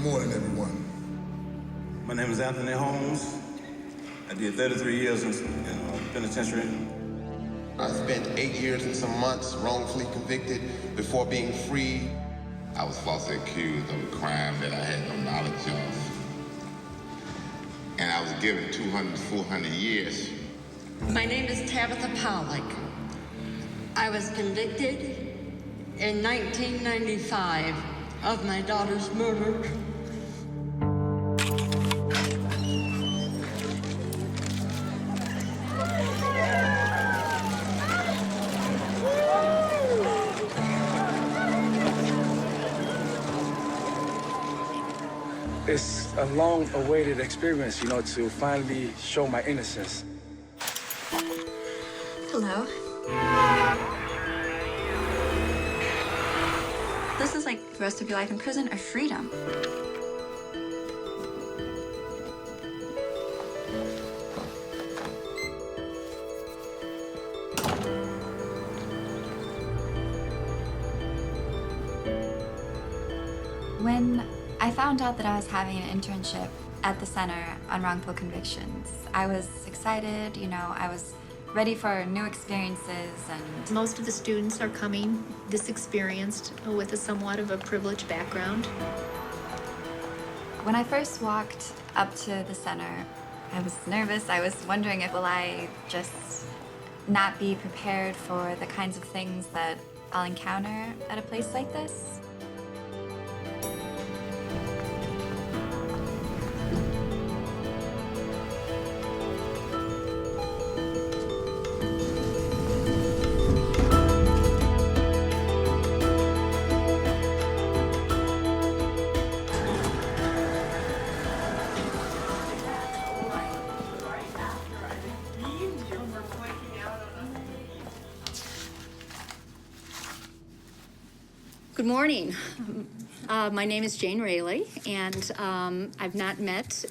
morning, everyone. My name is Anthony Holmes. I did 33 years in penitentiary. I spent 8 years and some months wrongfully convicted before being freed. I was falsely accused of a crime that I had no knowledge of. And I was given 200 to 400 years. My name is Tabitha Pollock. I was convicted in 1995 of my daughter's murder. It's a long-awaited experience, to finally show my innocence. Hello. This is like the rest of your life in prison or freedom. When I found out that I was having an internship at the Center on Wrongful Convictions, I was excited, I was ready for new experiences. And most of the students are coming this experienced with a somewhat of a privileged background. When I first walked up to the center, I was nervous. I was wondering will I just not be prepared for the kinds of things that I'll encounter at a place like this? Good morning. My name is Jane Rayleigh, and I've not met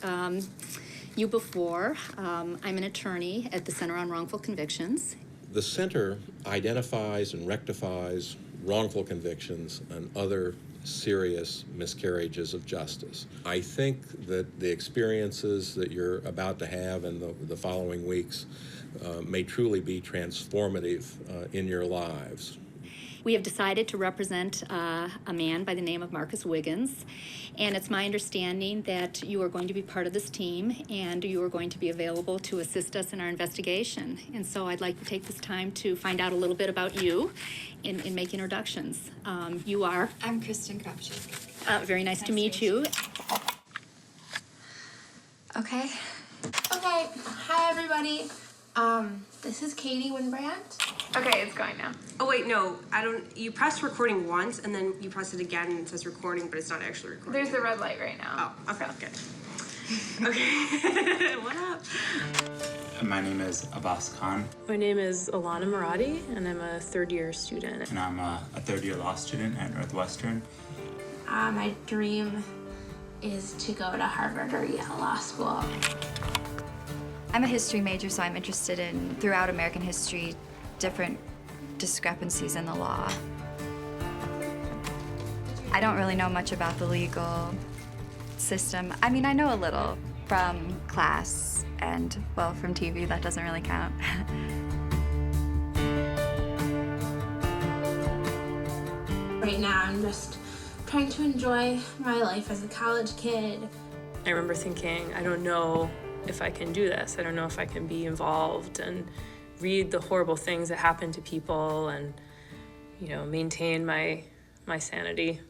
you before. I'm an attorney at the Center on Wrongful Convictions. The center identifies and rectifies wrongful convictions and other serious miscarriages of justice. I think that the experiences that you're about to have in the following weeks may truly be transformative in your lives. We have decided to represent a man by the name of Marcus Wiggins, and it's my understanding that you are going to be part of this team and you are going to be available to assist us in our investigation. And so I'd like to take this time to find out a little bit about you and make introductions. You are? I'm Kristen Kropchik. Very nice to meet you. Okay. Okay, hi everybody. This is Katie Winbrandt. Okay, it's going now. Oh wait, no, you pressed recording once and then you press it again and it says recording, but it's not actually recording. There's the red light right now. Oh, okay, good. Okay, what up? My name is Abbas Khan. My name is Alana Maradi, and I'm a third-year student. And I'm a third-year law student at Northwestern. My dream is to go to Harvard or Yale Law School. I'm a history major, so I'm interested in, throughout American history, different discrepancies in the law. I don't really know much about the legal system. I mean, I know a little from class and, well, from TV. That doesn't really count. Right now, I'm just trying to enjoy my life as a college kid. I remember thinking, I don't know if I can do this. I don't know if I can be involved and read the horrible things that happen to people and, maintain my sanity.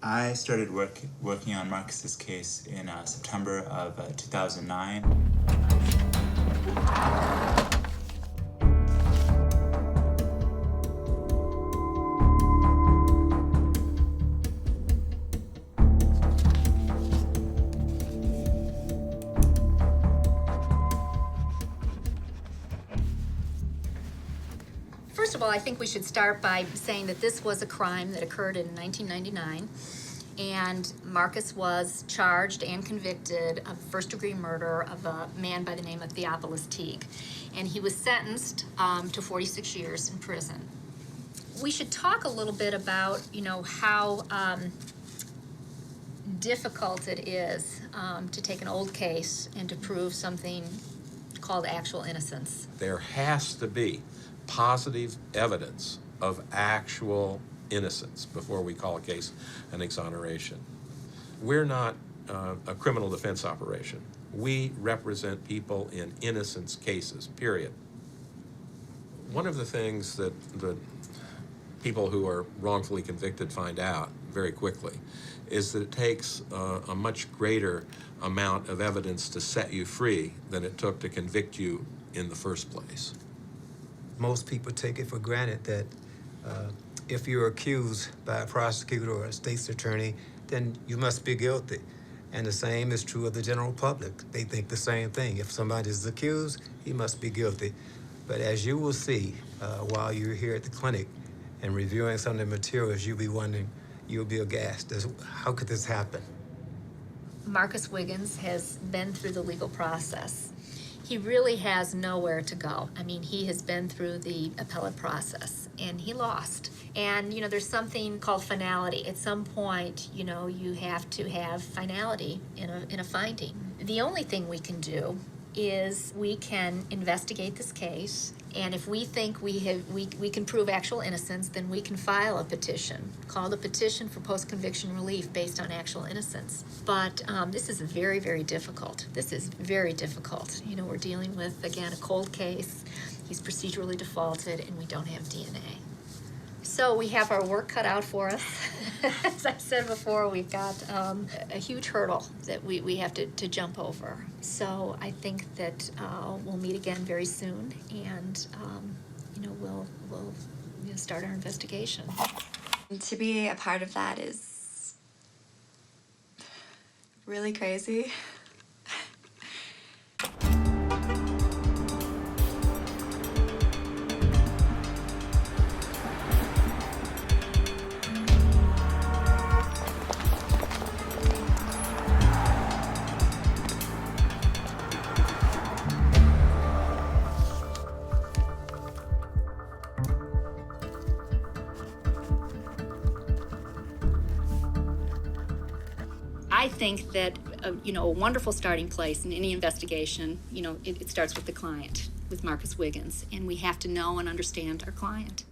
I started working on Marcus's case in September of 2009. First of all, I think we should start by saying that this was a crime that occurred in 1999, and Marcus was charged and convicted of first-degree murder of a man by the name of Theophilus Teague, and he was sentenced to 46 years in prison. We should talk a little bit about, how difficult it is to take an old case and to prove something called actual innocence. There has to be positive evidence of actual innocence before we call a case an exoneration. We're not a criminal defense operation. We represent people in innocence cases, period. One of the things that the people who are wrongfully convicted find out very quickly is that it takes a much greater amount of evidence to set you free than it took to convict you in the first place. Most people take it for granted that if you're accused by a prosecutor or a state's attorney, then you must be guilty. And the same is true of the general public. They think the same thing. If somebody is accused, he must be guilty. But as you will see while you're here at the clinic and reviewing some of the materials, you'll be wondering, you'll be aghast. How could this happen? Marcus Wiggins has been through the legal process. He really has nowhere to go. I mean, he has been through the appellate process, and he lost. And, you know, there's something called finality. At some point, you know, you have to have finality in a finding. The only thing we can do is we can investigate this case, and if we think we can prove actual innocence, then we can file a petition called a petition for post-conviction relief based on actual innocence. But this is very, very difficult. This is very difficult. You know, we're dealing with, again, a cold case. He's procedurally defaulted, and we don't have DNA. So we have our work cut out for us. As I said before, we've got a huge hurdle that we have to jump over. So I think that we'll meet again very soon, and you know, we'll start our investigation. To be a part of that is really crazy. I think that you know, a wonderful starting place in any investigation, you know, it starts with the client, with Marcus Wiggins, and we have to know and understand our client.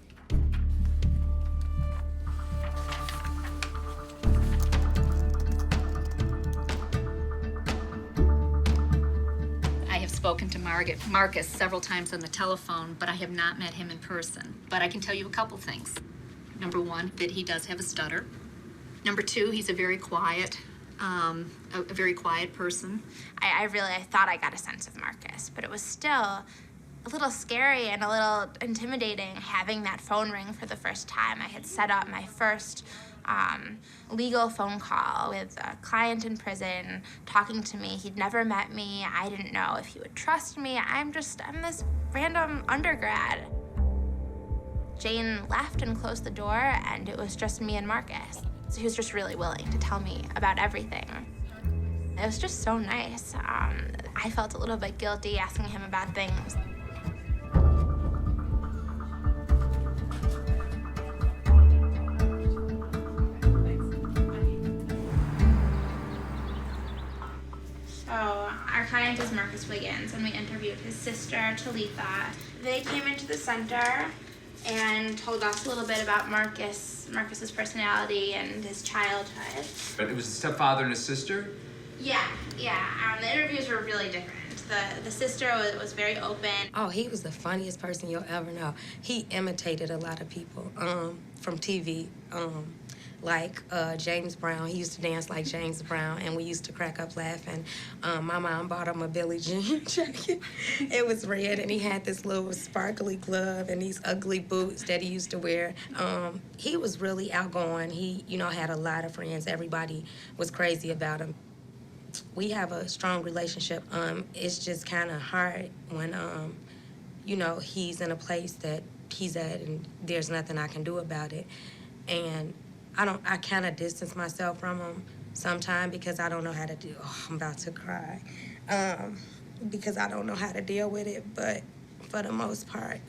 I have spoken to Marcus several times on the telephone, but I have not met him in person. But I can tell you a couple things. Number one, that he does have a stutter. Number two, he's a very quiet person. I thought I got a sense of Marcus, but it was still a little scary and a little intimidating having that phone ring for the first time. I had set up my first legal phone call with a client in prison talking to me. He'd never met me. I didn't know if he would trust me. I'm this random undergrad. Jane left and closed the door, and it was just me and Marcus. So he was just really willing to tell me about everything. It was just so nice. I felt a little bit guilty asking him about things. So our client is Marcus Wiggins, and we interviewed his sister, Talitha. They came into the center and told us a little bit about Marcus's personality and his childhood. But it was a stepfather and a sister? Yeah. The interviews were really different. The sister was very open. Oh, he was the funniest person you'll ever know. He imitated a lot of people from TV. Like James Brown. He used to dance like James Brown, and we used to crack up laughing. My mom bought him a Billie Jean jacket. It was red, and he had this little sparkly glove and these ugly boots that he used to wear. He was really outgoing. He, had a lot of friends. Everybody was crazy about him. We have a strong relationship. It's just kind of hard when, he's in a place that he's at, and there's nothing I can do about it. And I kind of distance myself from him sometimes because I don't know how to do. Oh, I'm about to cry. Because I don't know how to deal with it. But for the most part,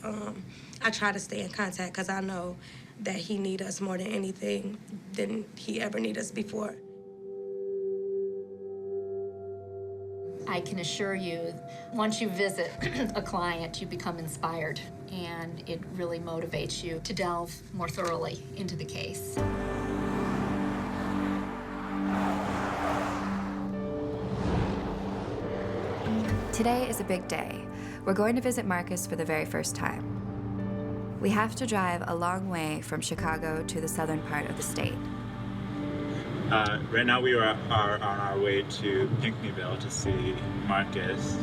I try to stay in contact because I know that he needs us more than anything than he ever needed us before. I can assure you, once you visit a client, you become inspired, and it really motivates you to delve more thoroughly into the case. Today is a big day. We're going to visit Marcus for the very first time. We have to drive a long way from Chicago to the southern part of the state. Right now we are on our way to Pinckneyville to see Marcus.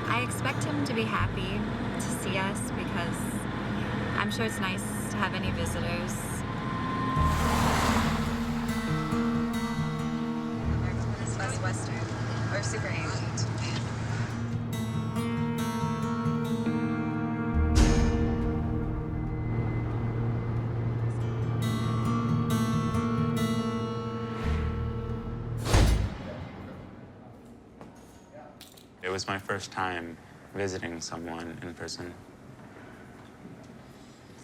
I expect him to be happy to see us because I'm sure it's nice to have any visitors. Best Western or Super 8. It was my first time visiting someone in prison.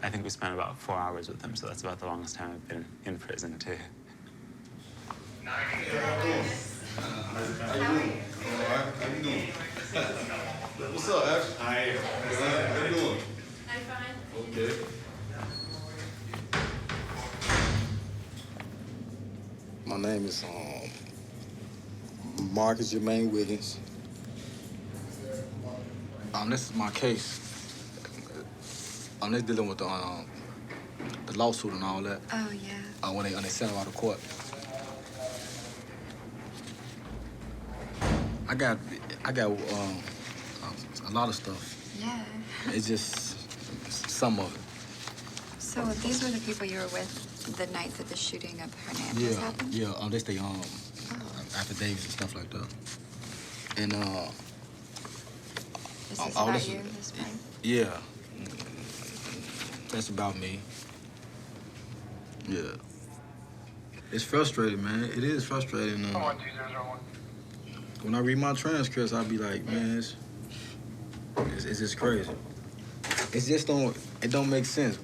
I think we spent about 4 hours with him, so that's about the longest time I've been in prison, too. How you doing? What's up, Ash? Hi. How you doing? I'm fine. Okay. My name is Marcus Wiggins. This is my case. This dealing with the lawsuit and all that. Oh, yeah. When they sent him out of court. I got a lot of stuff. Yeah. It's just some of it. So these were the people you were with the night that the shooting of Hernandez happened? Yeah. Unless they affidavits and stuff like that. And Is this about you, this one? Yeah. That's about me. Yeah. It's frustrating, man. It is frustrating. When I read my transcripts, I'll be like, man, it's just crazy. It don't make sense.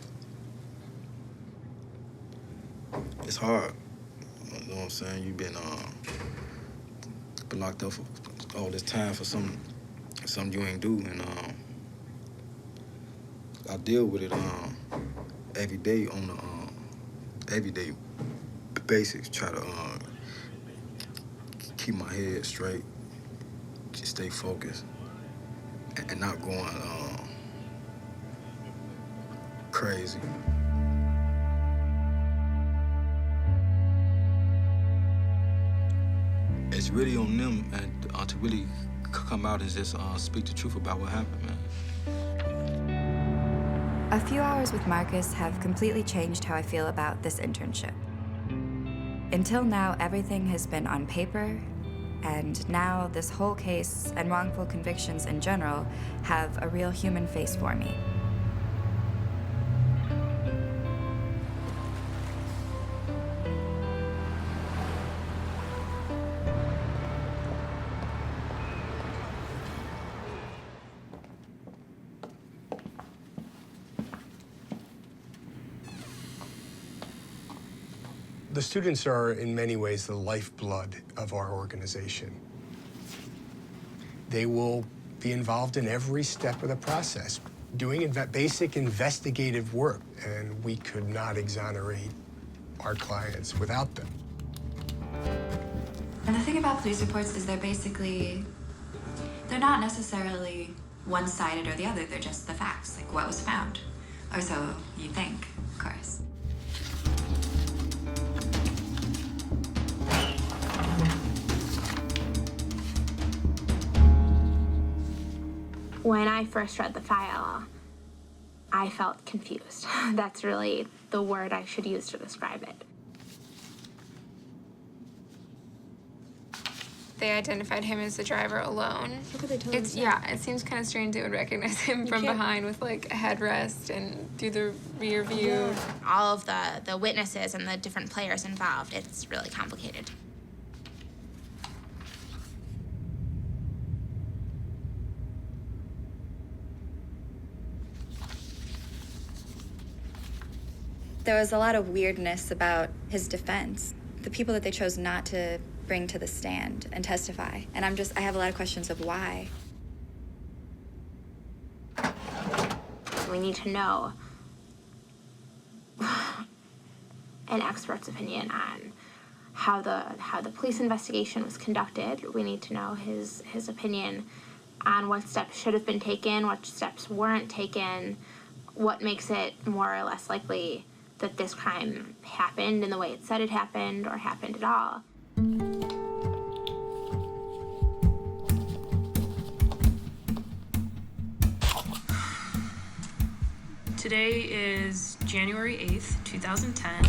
It's hard. You know what I'm saying? You've been locked up for all this time for something you ain't do, and I deal with it every day on the everyday basics. Try to keep my head straight, just stay focused, and not going crazy. It's really on them and to really come out and just speak the truth about what happened, man. A few hours with Marcus have completely changed how I feel about this internship. Until now, everything has been on paper, and now this whole case and wrongful convictions in general have a real human face for me. The students are, in many ways, the lifeblood of our organization. They will be involved in every step of the process, doing basic investigative work, and we could not exonerate our clients without them. And the thing about police reports is they're not necessarily one-sided or the other, they're just the facts, like what was found. Or so you think, of course. When I first read the file, I felt confused. That's really the word I should use to describe it. They identified him as the driver alone. How could they tell It's it seems kind of strange they would recognize him from behind with like a headrest and through the rear view. Yeah. All of the witnesses and the different players involved, it's really complicated. There was a lot of weirdness about his defense. The people that they chose not to bring to the stand and testify. And I have a lot of questions of why. We need to know an expert's opinion on how the police investigation was conducted. We need to know his opinion on what steps should have been taken, what steps weren't taken, what makes it more or less likely that this crime happened in the way it said it happened or happened at all. Today is January 8th, 2010.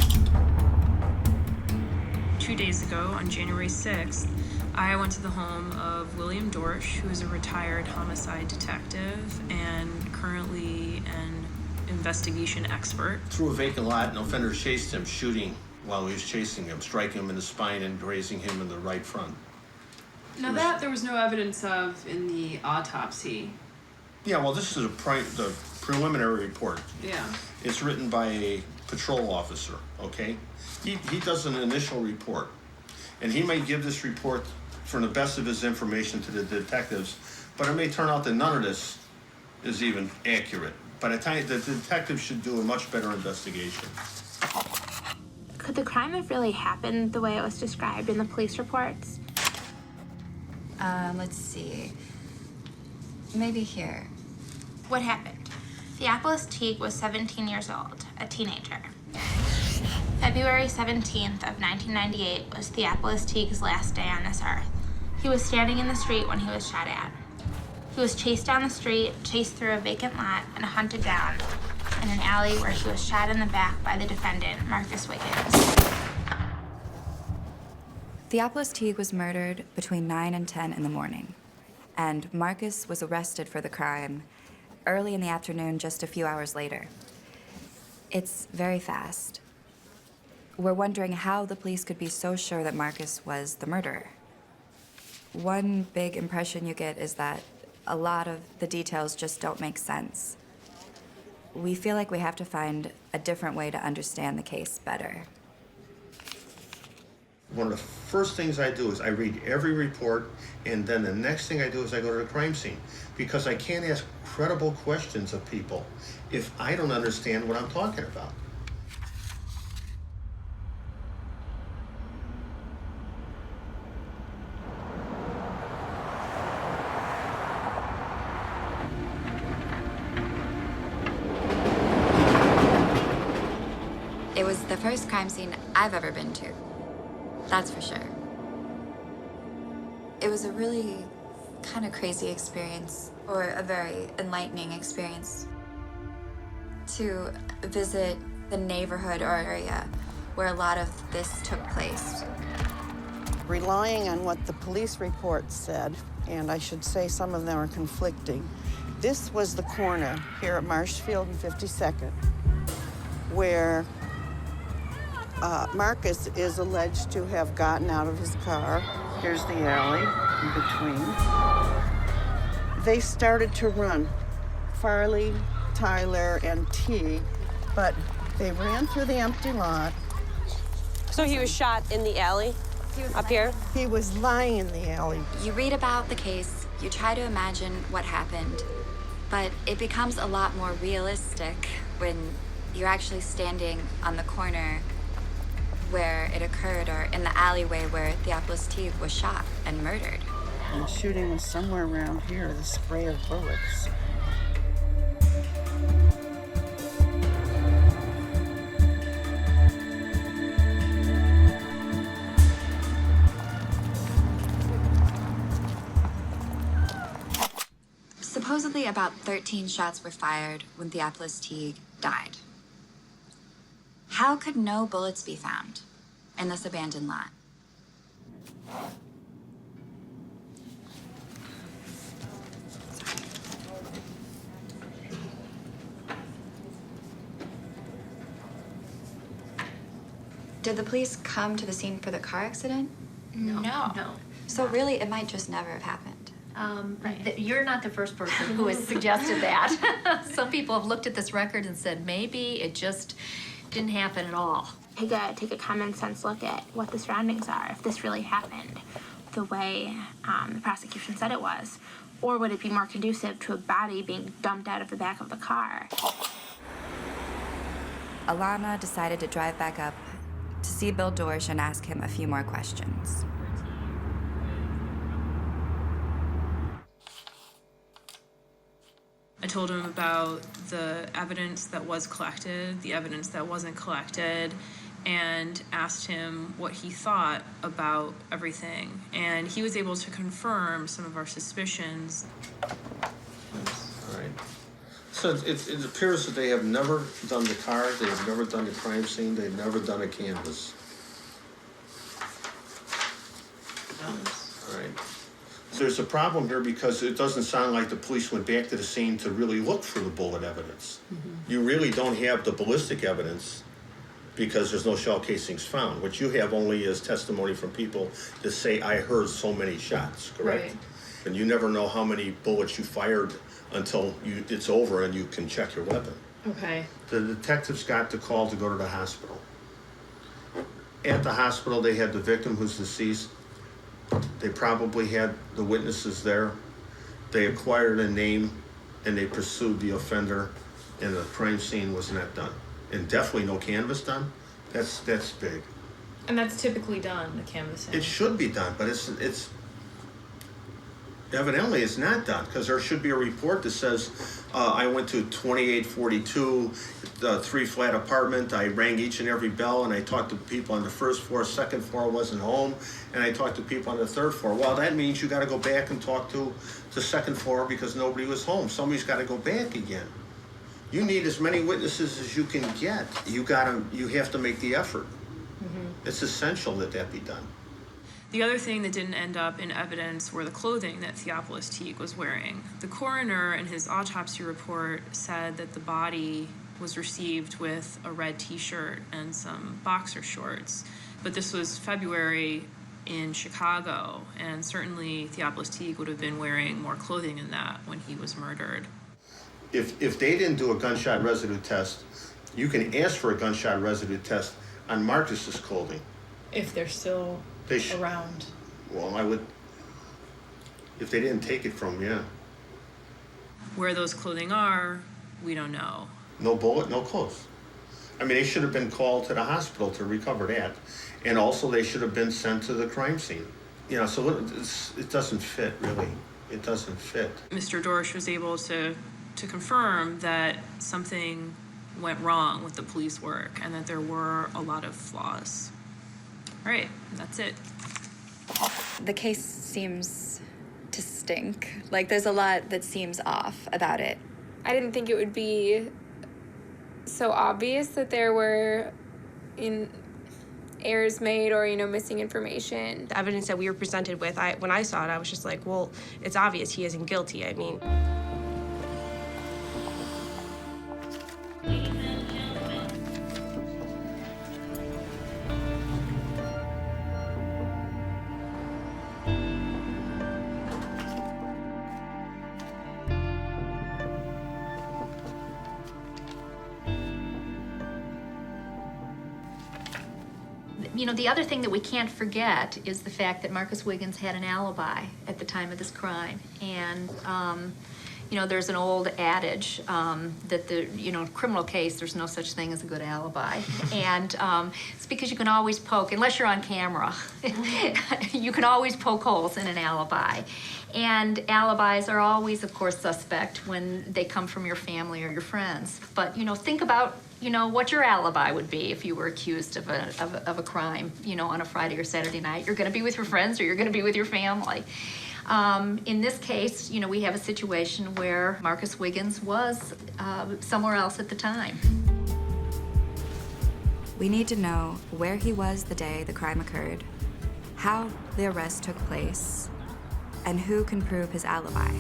2 days ago, on January 6th, I went to the home of William Dorsch, who is a retired homicide detective and currently an investigation expert. Through a vacant lot, an offender chased him, shooting while he was chasing him, striking him in the spine and grazing him in the right front. Now that there was no evidence of in the autopsy. Yeah, well, this is the preliminary report. Yeah. It's written by a patrol officer, okay? He does an initial report, and he may give this report from the best of his information to the detectives, but it may turn out that none of this is even accurate. By the time the detectives should do a much better investigation. Could the crime have really happened the way it was described in the police reports? Let's see. Maybe here. What happened? Theophilus Teague was 17 years old, a teenager. February 17th of 1998 was Theophilus Teague's last day on this earth. He was standing in the street when he was shot at. He was chased down the street, chased through a vacant lot, and hunted down in an alley where he was shot in the back by the defendant, Marcus Wiggins. Theophilus Teague was murdered between 9 and 10 in the morning, and Marcus was arrested for the crime early in the afternoon, just a few hours later. It's very fast. We're wondering how the police could be so sure that Marcus was the murderer. One big impression you get is that a lot of the details just don't make sense. We feel like we have to find a different way to understand the case better. One of the first things I do is I read every report, and then the next thing I do is I go to the crime scene, because I can't ask credible questions of people if I don't understand what I'm talking about. It was the first crime scene I've ever been to. That's for sure. It was a really kind of crazy experience, or a very enlightening experience, to visit the neighborhood or area where a lot of this took place. Relying on what the police reports said, and I should say some of them are conflicting, this was the corner here at Marshfield and 52nd where Marcus is alleged to have gotten out of his car. Here's the alley in between. They started to run, Farley, Tyler, and T, but they ran through the empty lot. So he was shot in the alley up here? He was lying in the alley. You read about the case, you try to imagine what happened, but it becomes a lot more realistic when you're actually standing on the corner where it occurred, or in the alleyway where Theophilus Teague was shot and murdered. And the shooting was somewhere around here, the spray of bullets. Supposedly about 13 shots were fired when Theophilus Teague died. How could no bullets be found in this abandoned lot? Did the police come to the scene for the car accident? No. So really, it might just never have happened. You're not the first person who has suggested that. Some people have looked at this record and said maybe it just Didn't happen at all. Take a common sense look at what the surroundings are, if this really happened the way the prosecution said it was. Or would it be more conducive to a body being dumped out of the back of the car? Alana decided to drive back up to see Bill Dorsch and ask him a few more questions. I told him about the evidence that was collected, the evidence that wasn't collected, and asked him what he thought about everything. And he was able to confirm some of our suspicions. All right. So it appears that they have never done the car, they have never done the crime scene, they've never done a canvas. All right. There's a problem here because it doesn't sound like the police went back to the scene to really look for the bullet evidence. You really don't have the ballistic evidence because there's no shell casings found. What you have only is testimony from people that say, I heard so many shots, correct? Right. And you never know how many bullets you fired until it's over and you can check your weapon. Okay. The detectives got the call to go to the hospital. At the hospital, they had the victim who's deceased. They probably had the witnesses there. They acquired a name and they pursued the offender, and the crime scene was not done. And definitely no canvas done. That's big. And that's typically done, the canvassing. It should be done, but it's evidently it's not done, because there should be a report that says, I went to 2842, the 3-flat apartment, I rang each and every bell, and I talked to people on the first floor, second floor wasn't home, and I talked to people on the third floor. Well, that means you gotta go back and talk to the second floor because nobody was home. Somebody's gotta go back again. You need as many witnesses as you can get. You have to make the effort. It's essential that that be done. The other thing that didn't end up in evidence were the clothing that Theophilus Teague was wearing. The coroner in his autopsy report said that the body was received with a red t-shirt and some boxer shorts. But this was February in Chicago, and certainly Theophilus Teague would have been wearing more clothing than that when he was murdered. If they didn't do a gunshot residue test, you can ask for a gunshot residue test on Marcus's clothing. If they're still around. Well, I would, if they didn't take it from, yeah. Where those clothing are, we don't know. No bullet, no clothes. I mean, they should have been called to the hospital to recover that. And also they should have been sent to the crime scene. You know, so it doesn't fit, really. It doesn't fit. Mr. Dorsch was able to confirm that something went wrong with the police work and that there were a lot of flaws. All right, that's it. The case seems to stink. Like, there's a lot that seems off about it. I didn't think it would be so obvious that there were errors made or, missing information. The evidence that we were presented with, when I saw it, I was just like, well, it's obvious he isn't guilty. I mean. The other thing that we can't forget is the fact that Marcus Wiggins had an alibi at the time of this crime. And, there's an old adage that criminal case, there's no such thing as a good alibi. And it's because you can always poke, unless you're on camera, you can always poke holes in an alibi. And alibis are always, of course, suspect when they come from your family or your friends. But, think about what your alibi would be if you were accused of a crime, on a Friday or Saturday night. You're going to be with your friends or you're going to be with your family. In this case, we have a situation where Marcus Wiggins was somewhere else at the time. We need to know where he was the day the crime occurred, how the arrest took place, and who can prove his alibi.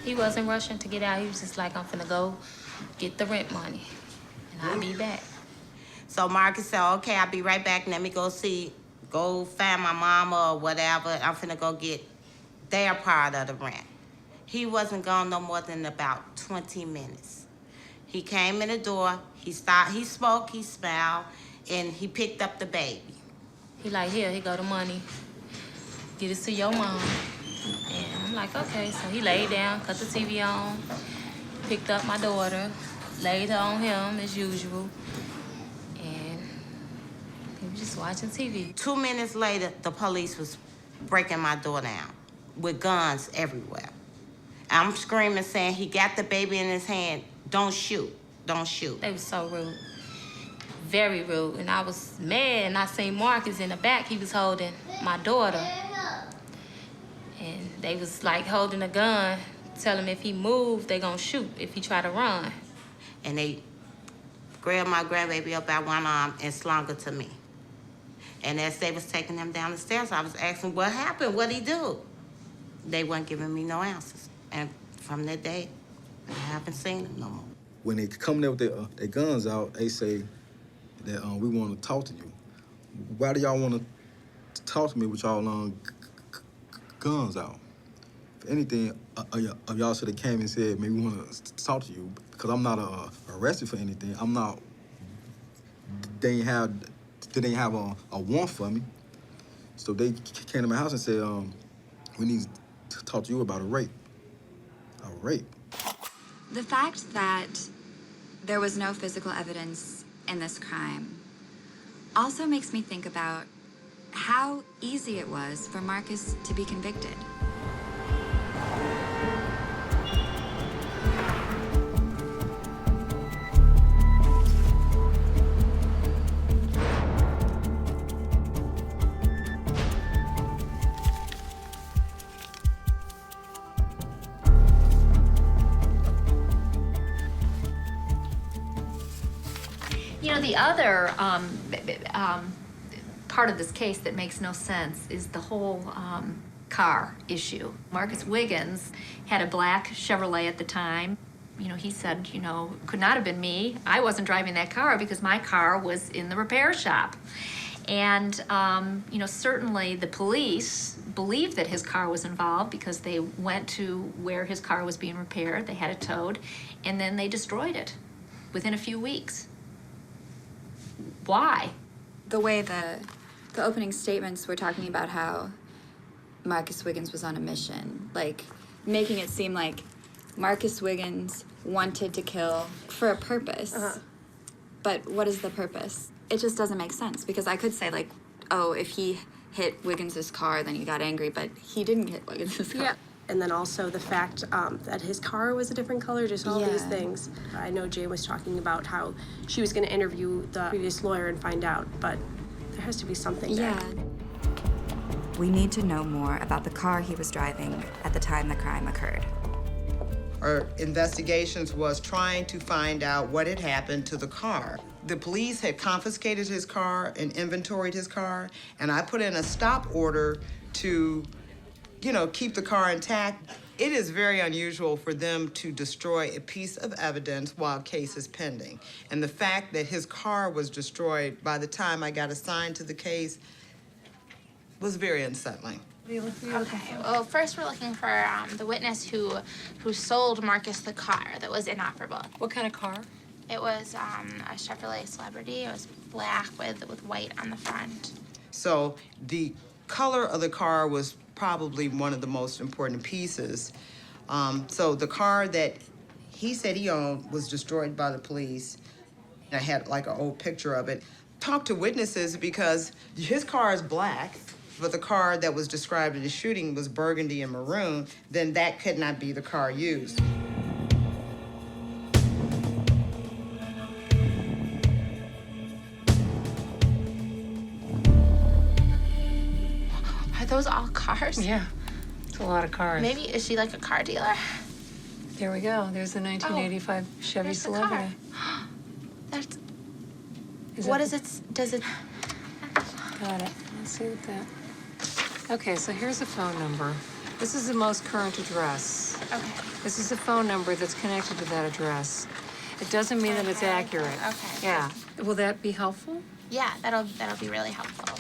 He wasn't rushing to get out. He was just like, I'm finna go get the rent money, and I'll be back. So Marcus said, okay, I'll be right back. Let me go find my mama or whatever. I'm finna go get their part of the rent. He wasn't gone no more than about 20 minutes. He came in the door, he spoke, he smiled, and he picked up the baby. He like, here go the money. Get it to your mom. And I'm like, okay. So he laid down, cut the TV on, picked up my daughter, laid her on him as usual. And he was just watching TV. 2 minutes later, the police was breaking my door down with guns everywhere. I'm screaming, saying, he got the baby in his hand. Don't shoot, don't shoot. They was so rude. Very rude. And I was mad, and I seen Marcus in the back. He was holding my daughter. And they was like holding a gun, tell him if he moved, they gonna shoot if he try to run. And they grabbed my grandbaby up by one arm and slung her to me. And as they was taking him down the stairs, I was asking, what happened? What'd he do? They weren't giving me no answers. And from that day, I haven't seen them no more. When they come there with their guns out, they say that we want to talk to you. Why do y'all want to talk to me with y'all guns out? If anything, y'all should have came and said, maybe we want to talk to you, because I'm not arrested for anything. I'm not. They didn't have a warrant for me, so they came to my house and said, we need to talk to you about a rape. A rape. The fact that there was no physical evidence in this crime also makes me think about how easy it was for Marcus to be convicted. You know, the other part of this case that makes no sense is the whole car issue. Marcus Wiggins had a black Chevrolet at the time. You know, he said, you know, could not have been me. I wasn't driving that car because my car was in the repair shop. And, you know, certainly the police believed that his car was involved because they went to where his car was being repaired, they had it towed, and then they destroyed it within a few weeks. Why? The way the opening statements were talking about how Marcus Wiggins was on a mission, like making it seem like Marcus Wiggins wanted to kill for a purpose. But what is the purpose? It just doesn't make sense, because I could say, like, oh, if he hit Wiggins's car, then he got angry, but he didn't hit Wiggins's car. Yeah. And then also the fact that his car was a different color, just all these things. I know Jay was talking about how she was going to interview the previous lawyer and find out, but there has to be something there. We need to know more about the car he was driving at the time the crime occurred. Our investigations was trying to find out what had happened to the car. The police had confiscated his car and inventoried his car, and I put in a stop order to, you know, keep the car intact. It is very unusual for them to destroy a piece of evidence while a case is pending. And the fact that his car was destroyed by the time I got assigned to the case was very unsettling. Okay, well, first we're looking for the witness who sold Marcus the car that was inoperable. What kind of car? It was a Chevrolet Celebrity. It was black with white on the front. So the color of the car was probably one of the most important pieces. So the car that he said he owned was destroyed by the police. I had like an old picture of it. Talked to witnesses because his car is black, but the car that was described in the shooting was burgundy and maroon, then that could not be the car used. Are those all cars? Yeah, it's a lot of cars. Maybe, is she like a car dealer? There we go. There's the 1985 Chevy there's the Celebrity. car. That's, What is it, does it? Got it. Let's see what that. Okay, so here's a phone number. This is the most current address. Okay. This is the phone number that's connected to that address. It doesn't mean that it's accurate. Okay. Yeah. Will that be helpful? Yeah, that'll be really helpful.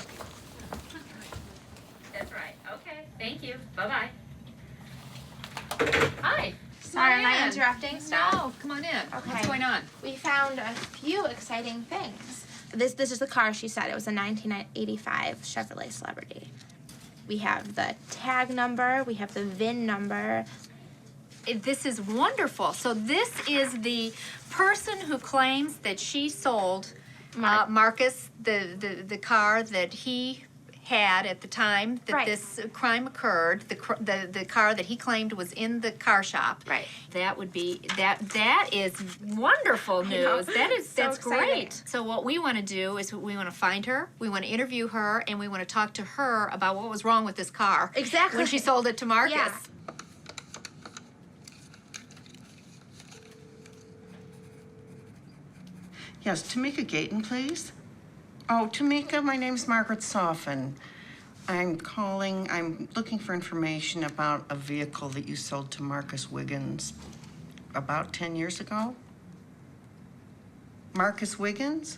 That's right. Okay, thank you. Bye-bye. Hi. Sorry, am I interrupting stuff? No, come on in. Okay. What's going on? We found a few exciting things. This is the car she said. It was a 1985 Chevrolet Celebrity. We have the tag number. We have the VIN number. This is wonderful. So this is the person who claims that she sold Marcus the car that he had at the time that this crime occurred, the car that he claimed was in the car shop. Right. That would be that is wonderful news. That's great. So what we want to do is we want to find her, we want to interview her, and we want to talk to her about what was wrong with this car. Exactly. When she sold it to Marcus. Yeah. Yes, Tamika Gayton, please. Oh, Tamika, my name's Margaret Soffin. I'm looking for information about a vehicle that you sold to Marcus Wiggins about 10 years ago. Marcus Wiggins?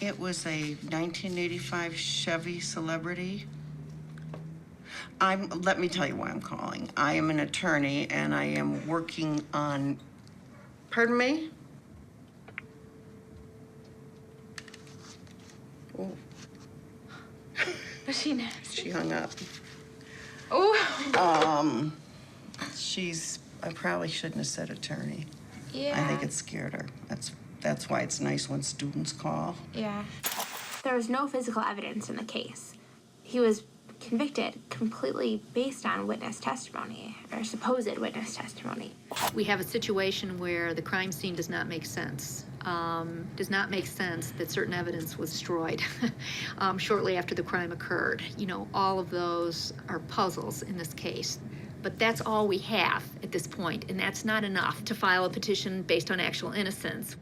It was a 1985 Chevy Celebrity. Let me tell you why I'm calling. I am an attorney and I am working on, pardon me? Oh. Was she next? She hung up. Oh. I probably shouldn't have said attorney. Yeah. I think it scared her. That's why it's nice when students call. Yeah. There was no physical evidence in the case. He was convicted completely based on witness testimony, or supposed witness testimony. We have a situation where the crime scene does not make sense. Does not make sense that certain evidence was destroyed shortly after the crime occurred. You know, all of those are puzzles in this case. But that's all we have at this point, and that's not enough to file a petition based on actual innocence.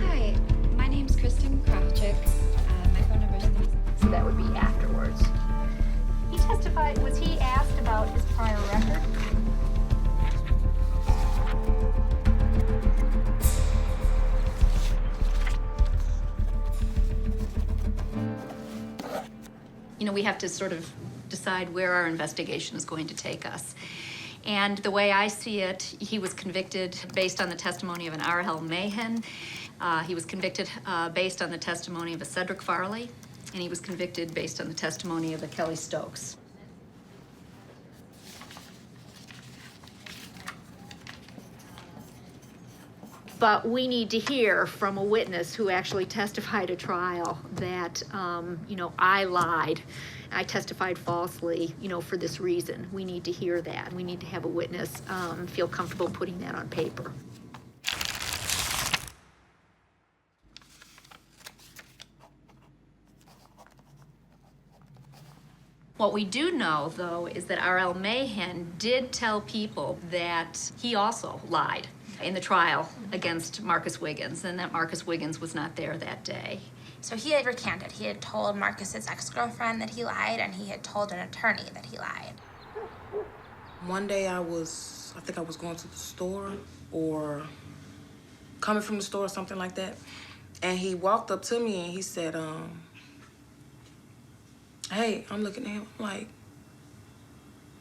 Hi, my name's Kristen Kravchuk. My phone number is... So that would be afterwards. He testified, was he asked about his prior record? You know, we have to sort of decide where our investigation is going to take us. And the way I see it, he was convicted based on the testimony of an R.L. Mahan. He was convicted based on the testimony of a Cedric Farley. And he was convicted based on the testimony of a Kelly Stokes. But we need to hear from a witness who actually testified at trial that, you know, I lied. I testified falsely, you know, for this reason. We need to hear that. We need to have a witness feel comfortable putting that on paper. What we do know, though, is that R.L. Mahan did tell people that he also lied in the trial against Marcus Wiggins, and that Marcus Wiggins was not there that day. So he had recanted. He had told Marcus's ex-girlfriend that he lied, and he had told an attorney that he lied. One day I think I was going to the store or coming from the store or something like that. And he walked up to me and he said, hey, I'm looking at him like,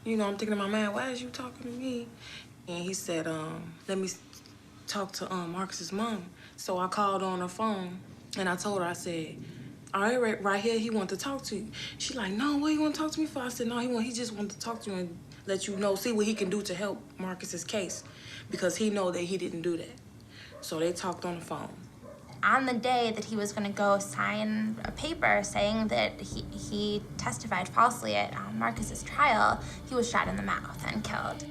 you know, I'm thinking in my mind, why is you talking to me? And he said, let me talk to Marcus's mom. So I called on her phone and I told her, I said, all right here, he wanted to talk to you. She like, no, what you want to talk to me for? I said, no, he just wanted to talk to you and let you know, see what he can do to help Marcus's case, because he know that he didn't do that. So they talked on the phone. On the day that he was going to go sign a paper saying that he testified falsely at Marcus's trial, he was shot in the mouth and killed.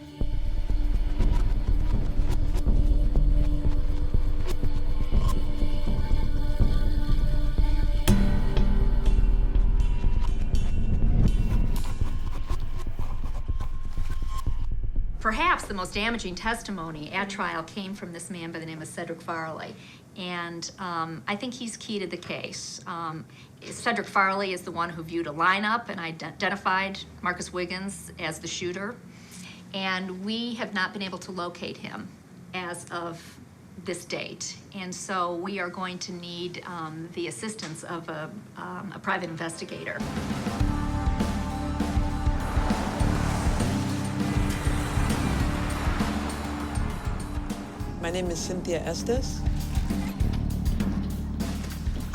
Perhaps the most damaging testimony at trial came from this man by the name of Cedric Farley. And I think he's key to the case. Cedric Farley is the one who viewed a lineup and identified Marcus Wiggins as the shooter. And we have not been able to locate him as of this date. And so we are going to need the assistance of a private investigator. My name is Cynthia Estes.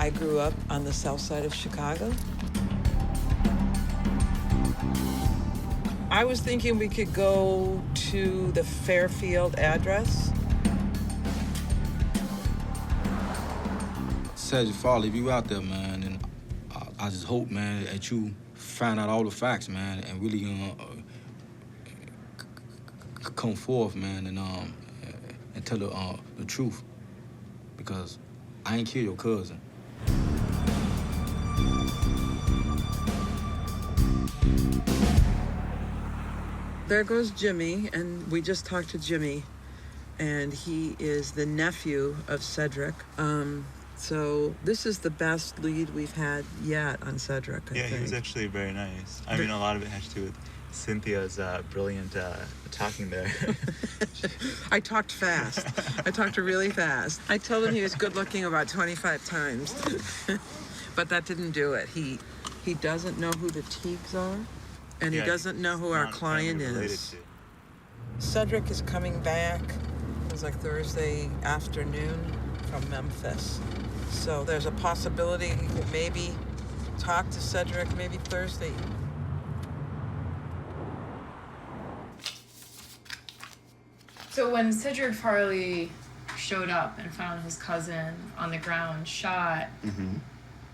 I grew up on the south side of Chicago. I was thinking we could go to the Fairfield address. Cedric Farley, if you out there, man, and I just hope, man, that you find out all the facts, man, and really come forth, man, and tell the truth, because I ain't kill your cousin. There goes Jimmy, and we just talked to Jimmy, and he is the nephew of Cedric. So this is the best lead we've had yet on Cedric, I think. He was actually very nice. I mean, a lot of it has to do with Cynthia's brilliant talking there. I talked fast. I talked really fast. I told him he was good looking about 25 times, but that didn't do it. He doesn't know who the Teagues are, and he doesn't know who our client is. Cedric is coming back. It was like Thursday afternoon from Memphis. So there's a possibility we could maybe talk to Cedric maybe Thursday. So when Cedric Farley showed up and found his cousin on the ground shot,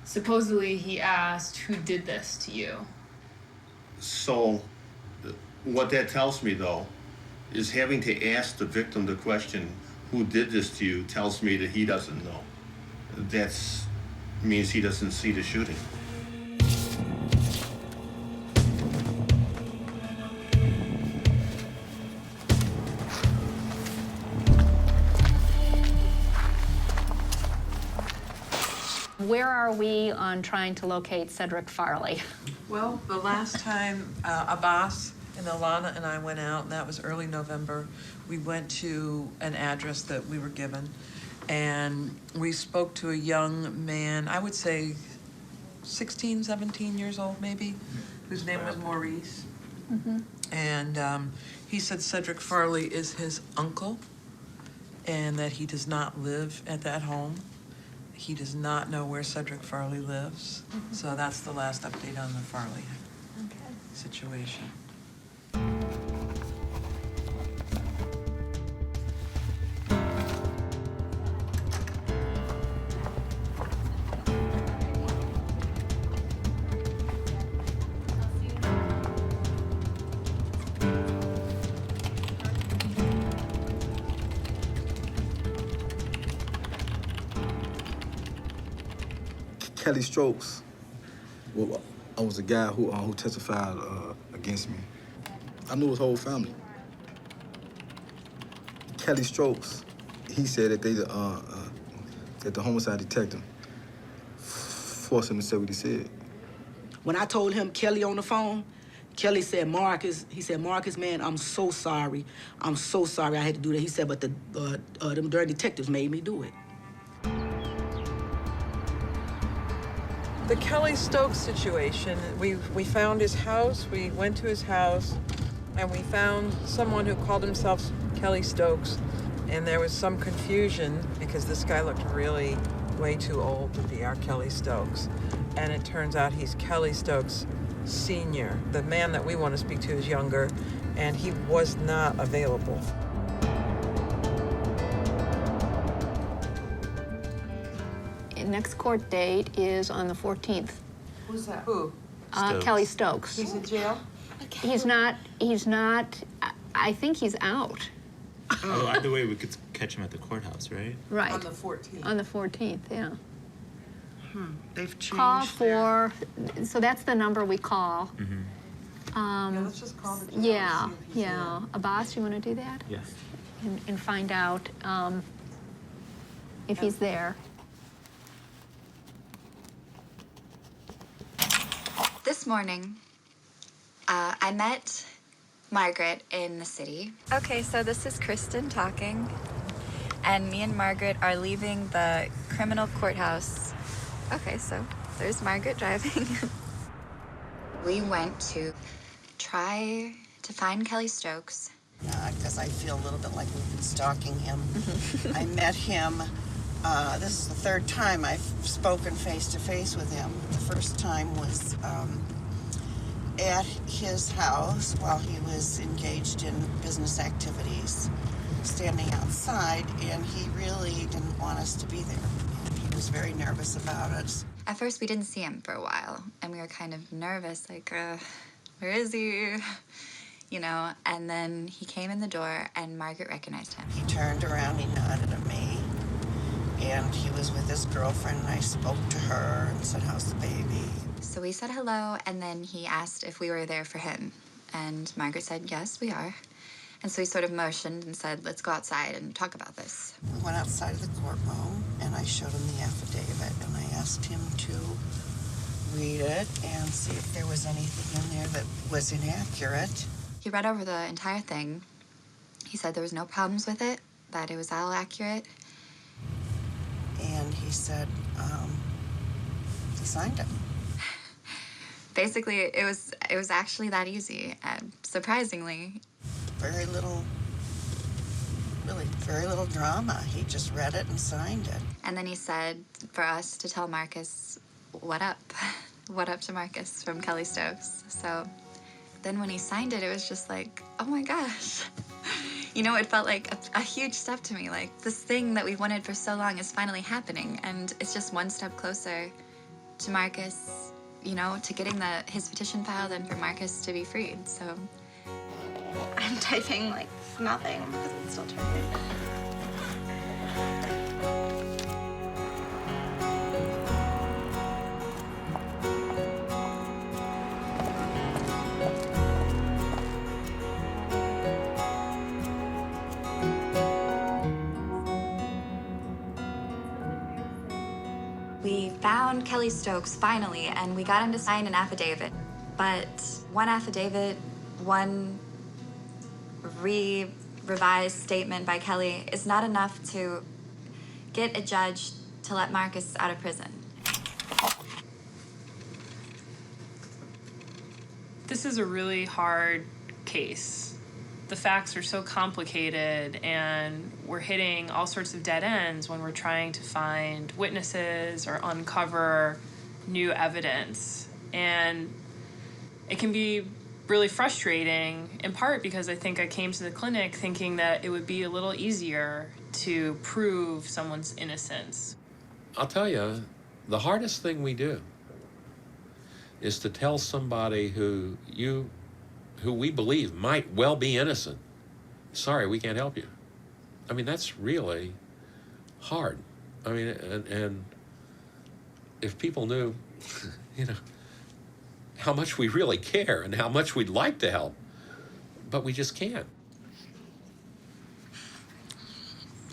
supposedly he asked, who did this to you? So what that tells me, though, is having to ask the victim the question, who did this to you, tells me that he doesn't know. That means he doesn't see the shooting. Where are we on trying to locate Cedric Farley? Well, the last time Abbas and Alana and I went out, and that was early November, we went to an address that we were given, and we spoke to a young man, I would say 16, 17 years old maybe, whose name was Maurice. And he said Cedric Farley is his uncle, and that he does not live at that home. He does not know where Cedric Farley lives. So that's the last update on the Farley situation. Kelly Stokes, well, I was the guy who testified against me. I knew his whole family. Kelly Stokes, he said that that the homicide detective forced him to say what he said. When I told him Kelly on the phone, Kelly said, Marcus, man, I'm so sorry. I'm so sorry I had to do that. He said, but them dirty detectives made me do it. The Kelly Stokes situation, we found his house, we went to his house, and we found someone who called himself Kelly Stokes, and there was some confusion because this guy looked really way too old to be our Kelly Stokes. And it turns out he's Kelly Stokes Sr. The man that we want to speak to is younger, and he was not available. Next court date is on the 14th. Who's that? Who? Kelly Stokes. He's in jail? He's not, I think he's out. Oh, either way, we could catch him at the courthouse, right? Right. On the 14th. On the 14th, yeah. They've changed. Call for, so that's the number we call. Yeah, let's just call the jail. Yeah, yeah. Abbas, you want to do that? Yes. And find out. if he's there. This morning, I met Margaret in the city. Okay, so this is Kristen talking, and me and Margaret are leaving the criminal courthouse. Okay, so there's Margaret driving. We went to try to find Kelly Stokes. Because I feel a little bit like we've been stalking him. I met him, this is the third time I've spoken face-to-face with him. The first time was at his house while he was engaged in business activities, standing outside, and he really didn't want us to be there. And he was very nervous about it. At first, we didn't see him for a while, and we were kind of nervous, like, where is he? You know, and then he came in the door, and Margaret recognized him. He turned around, he nodded at me, and he was with his girlfriend, and I spoke to her and said, how's the baby? So we said hello, and then he asked if we were there for him. And Margaret said, yes, we are. And so he sort of motioned and said, let's go outside and talk about this. We went outside of the courtroom, and I showed him the affidavit, and I asked him to read it and see if there was anything in there that was inaccurate. He read over the entire thing. He said there was no problems with it, that it was all accurate. And he said, he signed it. Basically, it was actually that easy, surprisingly. Very little drama. He just read it and signed it. And then he said for us to tell Marcus, what up? What up to Marcus from Kelly Stokes. So then when he signed it, it was just like, oh my gosh. You know, it felt like a huge step to me. Like, this thing that we wanted for so long is finally happening. And it's just one step closer to Marcus, you know, to getting his petition filed and for Marcus to be freed, so. I'm typing like nothing because I'm still typing. We found Kelly Stokes finally, and we got him to sign an affidavit. But one affidavit, one revised statement by Kelly is not enough to get a judge to let Marcus out of prison. This is a really hard case. The facts are so complicated, and we're hitting all sorts of dead ends when we're trying to find witnesses or uncover new evidence. And it can be really frustrating, in part because I think I came to the clinic thinking that it would be a little easier to prove someone's innocence. I'll tell you, the hardest thing we do is to tell somebody who we believe might well be innocent, sorry, we can't help you. I mean, that's really hard. I mean, and if people knew, you know, how much we really care and how much we'd like to help, but we just can't.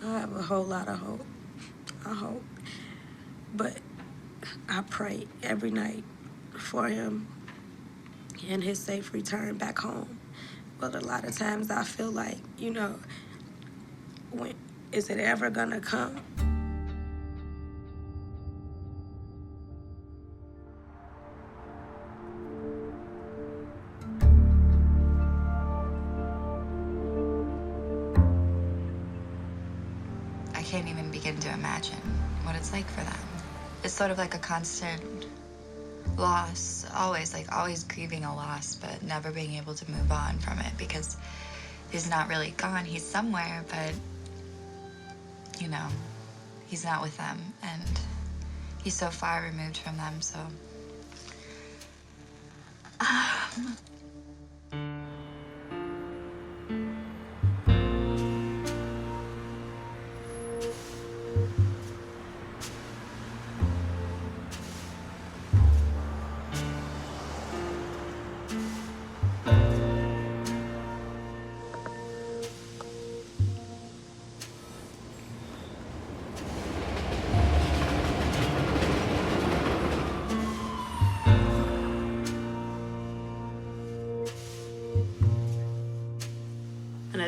I have a whole lot of hope. I hope. But I pray every night for him and his safe return back home. But a lot of times I feel like, you know, when is it ever gonna come? I can't even begin to imagine what it's like for them. It's sort of like a constant loss, always grieving a loss, but never being able to move on from it because he's not really gone. He's somewhere, but, you know, he's not with them, and he's so far removed from them, so.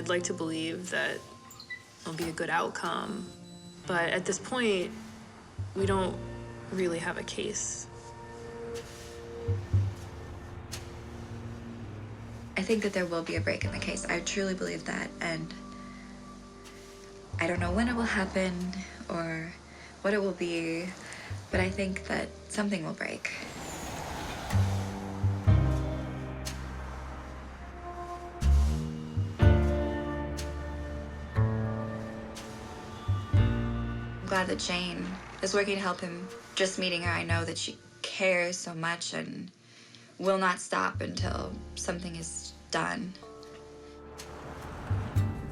I'd like to believe that it'll be a good outcome. But at this point, we don't really have a case. I think that there will be a break in the case. I truly believe that, and I don't know when it will happen or what it will be, but I think that something will break. I'm glad that Jane is working to help him. Just meeting her, I know that she cares so much and will not stop until something is done.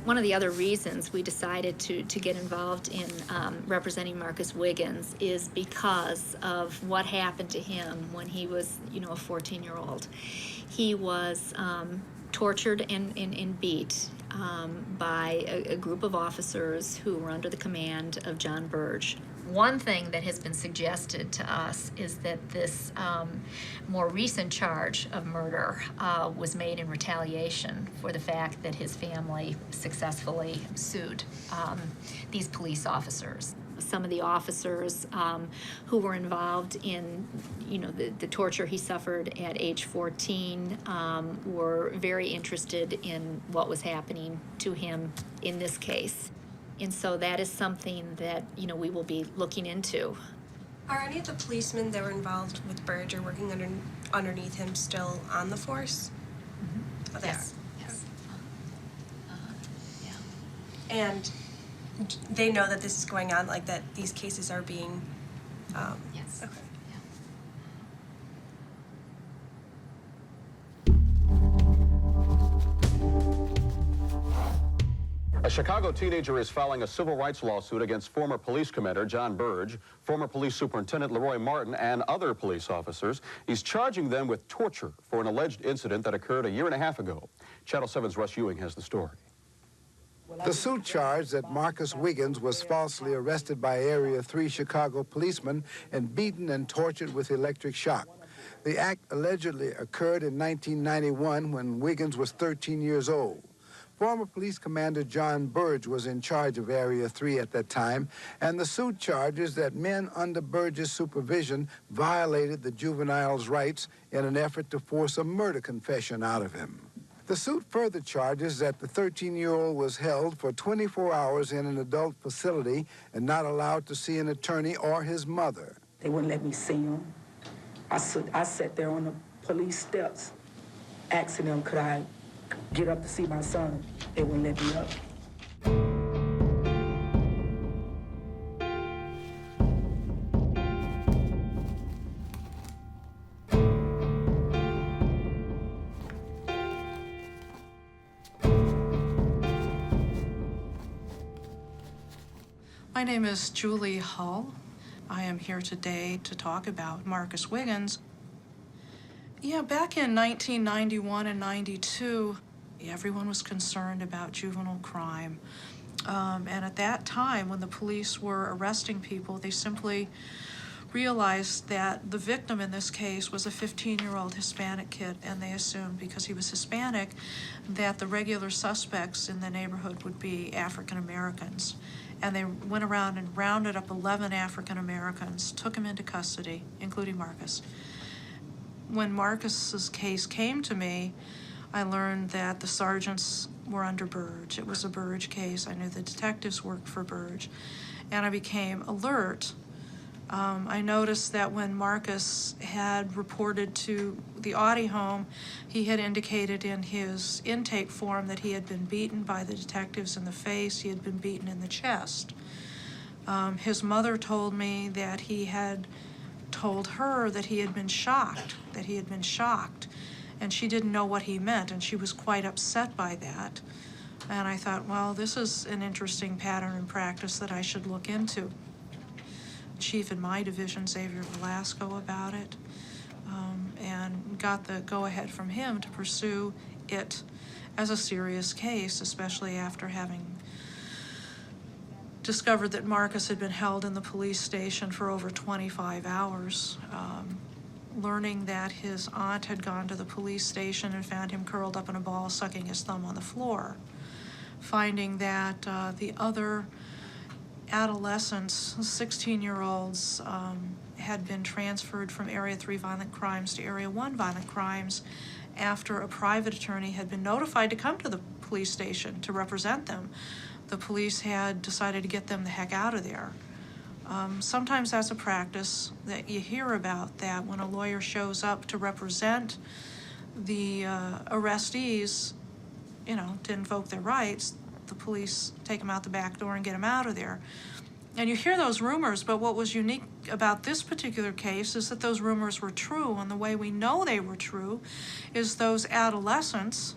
One of the other reasons we decided to get involved in representing Marcus Wiggins is because of what happened to him when he was, a 14-year-old. He was tortured and beat by a group of officers who were under the command of John Burge. One thing that has been suggested to us is that this more recent charge of murder was made in retaliation for the fact that his family successfully sued these police officers. Some of the officers who were involved in, the torture he suffered at age 14 were very interested in what was happening to him in this case. And so that is something that, we will be looking into. Are any of the policemen that were involved with Burge or working underneath him still on the force? Mm-hmm. Oh, Yes. And they know that this is going on, like that these cases are being. Yes. Okay. A Chicago teenager is filing a civil rights lawsuit against former police commander John Burge, former police superintendent Leroy Martin, and other police officers. He's charging them with torture for an alleged incident that occurred a year and a half ago. Channel 7's Russ Ewing has the story. The suit charged that Marcus Wiggins was falsely arrested by Area 3 Chicago policemen and beaten and tortured with electric shock. The act allegedly occurred in 1991 when Wiggins was 13 years old. Former police commander John Burge was in charge of Area 3 at that time, and the suit charges that men under Burge's supervision violated the juvenile's rights in an effort to force a murder confession out of him. The suit further charges that the 13-year-old was held for 24 hours in an adult facility and not allowed to see an attorney or his mother. They wouldn't let me see him. I sat there on the police steps asking them, could I get up to see my son? They wouldn't let me up. My name is Julie Hull. I am here today to talk about Marcus Wiggins. Yeah, back in 1991 and 92, everyone was concerned about juvenile crime. And at that time, when the police were arresting people, they simply realized that the victim in this case was a 15-year-old Hispanic kid, and they assumed because he was Hispanic that the regular suspects in the neighborhood would be African Americans. And they went around and rounded up 11 African Americans, took them into custody, including Marcus. When Marcus's case came to me, I learned that the sergeants were under Burge. It was a Burge case. I knew the detectives worked for Burge. And I became alert. I noticed that when Marcus had reported to the Audi home, he had indicated in his intake form that he had been beaten by the detectives in the face, he had been beaten in the chest. His mother told me that he had told her that he had been shocked, and she didn't know what he meant, and she was quite upset by that. And I thought, well, this is an interesting pattern and practice that I should look into. Chief in my division, Xavier Velasco, about it, and got the go-ahead from him to pursue it as a serious case, especially after having discovered that Marcus had been held in the police station for over 25 hours, learning that his aunt had gone to the police station and found him curled up in a ball sucking his thumb on the floor. finding that the other adolescents, 16-year-olds, had been transferred from Area 3 violent crimes to Area 1 violent crimes after a private attorney had been notified to come to the police station to represent them. The police had decided to get them the heck out of there. Sometimes that's a practice that you hear about, that when a lawyer shows up to represent the arrestees, you know, to invoke their rights, the police take them out the back door and get them out of there. And you hear those rumors, but what was unique about this particular case is that those rumors were true, and the way we know they were true is those adolescents,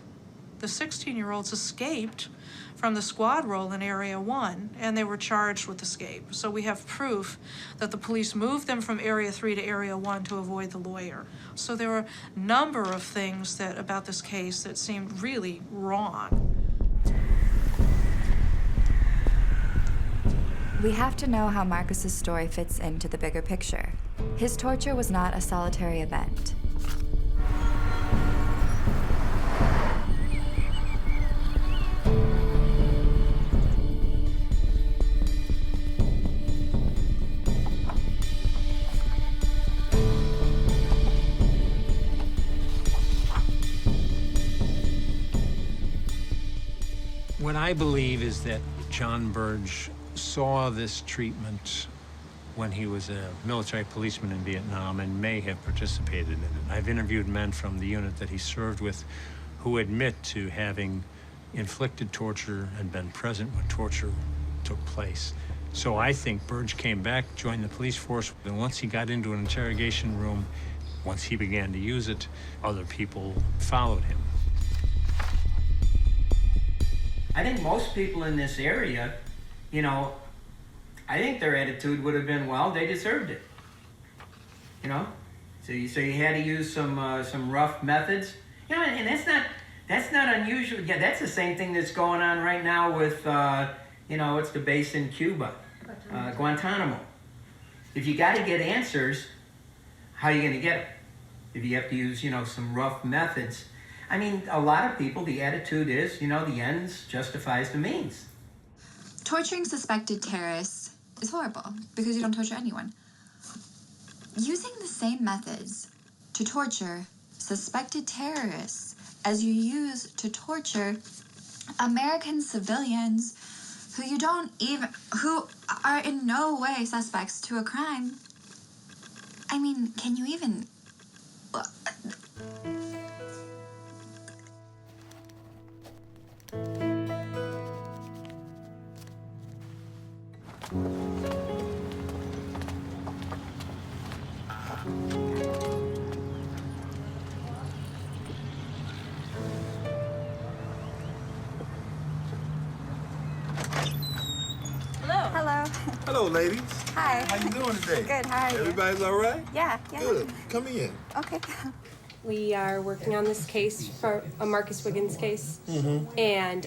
the 16-year-olds, escaped from the squad role in Area 1, and they were charged with escape. So we have proof that the police moved them from Area 3 to Area 1 to avoid the lawyer. So there were a number of things about this case that seemed really wrong. We have to know how Marcus's story fits into the bigger picture. His torture was not a solitary event. What I believe is that John Burge saw this treatment when he was a military policeman in Vietnam and may have participated in it. I've interviewed men from the unit that he served with who admit to having inflicted torture and been present when torture took place. So I think Burge came back, joined the police force, and once he got into an interrogation room, once he began to use it, other people followed him. I think most people in this area, you know, I think their attitude would have been, well, they deserved it. You know? So you had to use some rough methods. You know, and that's not unusual. Yeah, that's the same thing that's going on right now with, you know, what's the base in Cuba? Guantanamo. If you got to get answers, how are you going to get it? If you have to use, you know, some rough methods. I mean, a lot of people, the attitude is, you know, the ends justifies the means. Torturing suspected terrorists is horrible because you don't torture anyone. Using the same methods to torture suspected terrorists as you use to torture American civilians who are in no way suspects to a crime. I mean, can you even... Hello, ladies. Hi. How you doing today? Good, how are you? Everybody's all right? Yeah. Good. Come in. Okay. We are working on this case for a Marcus Wiggins case, and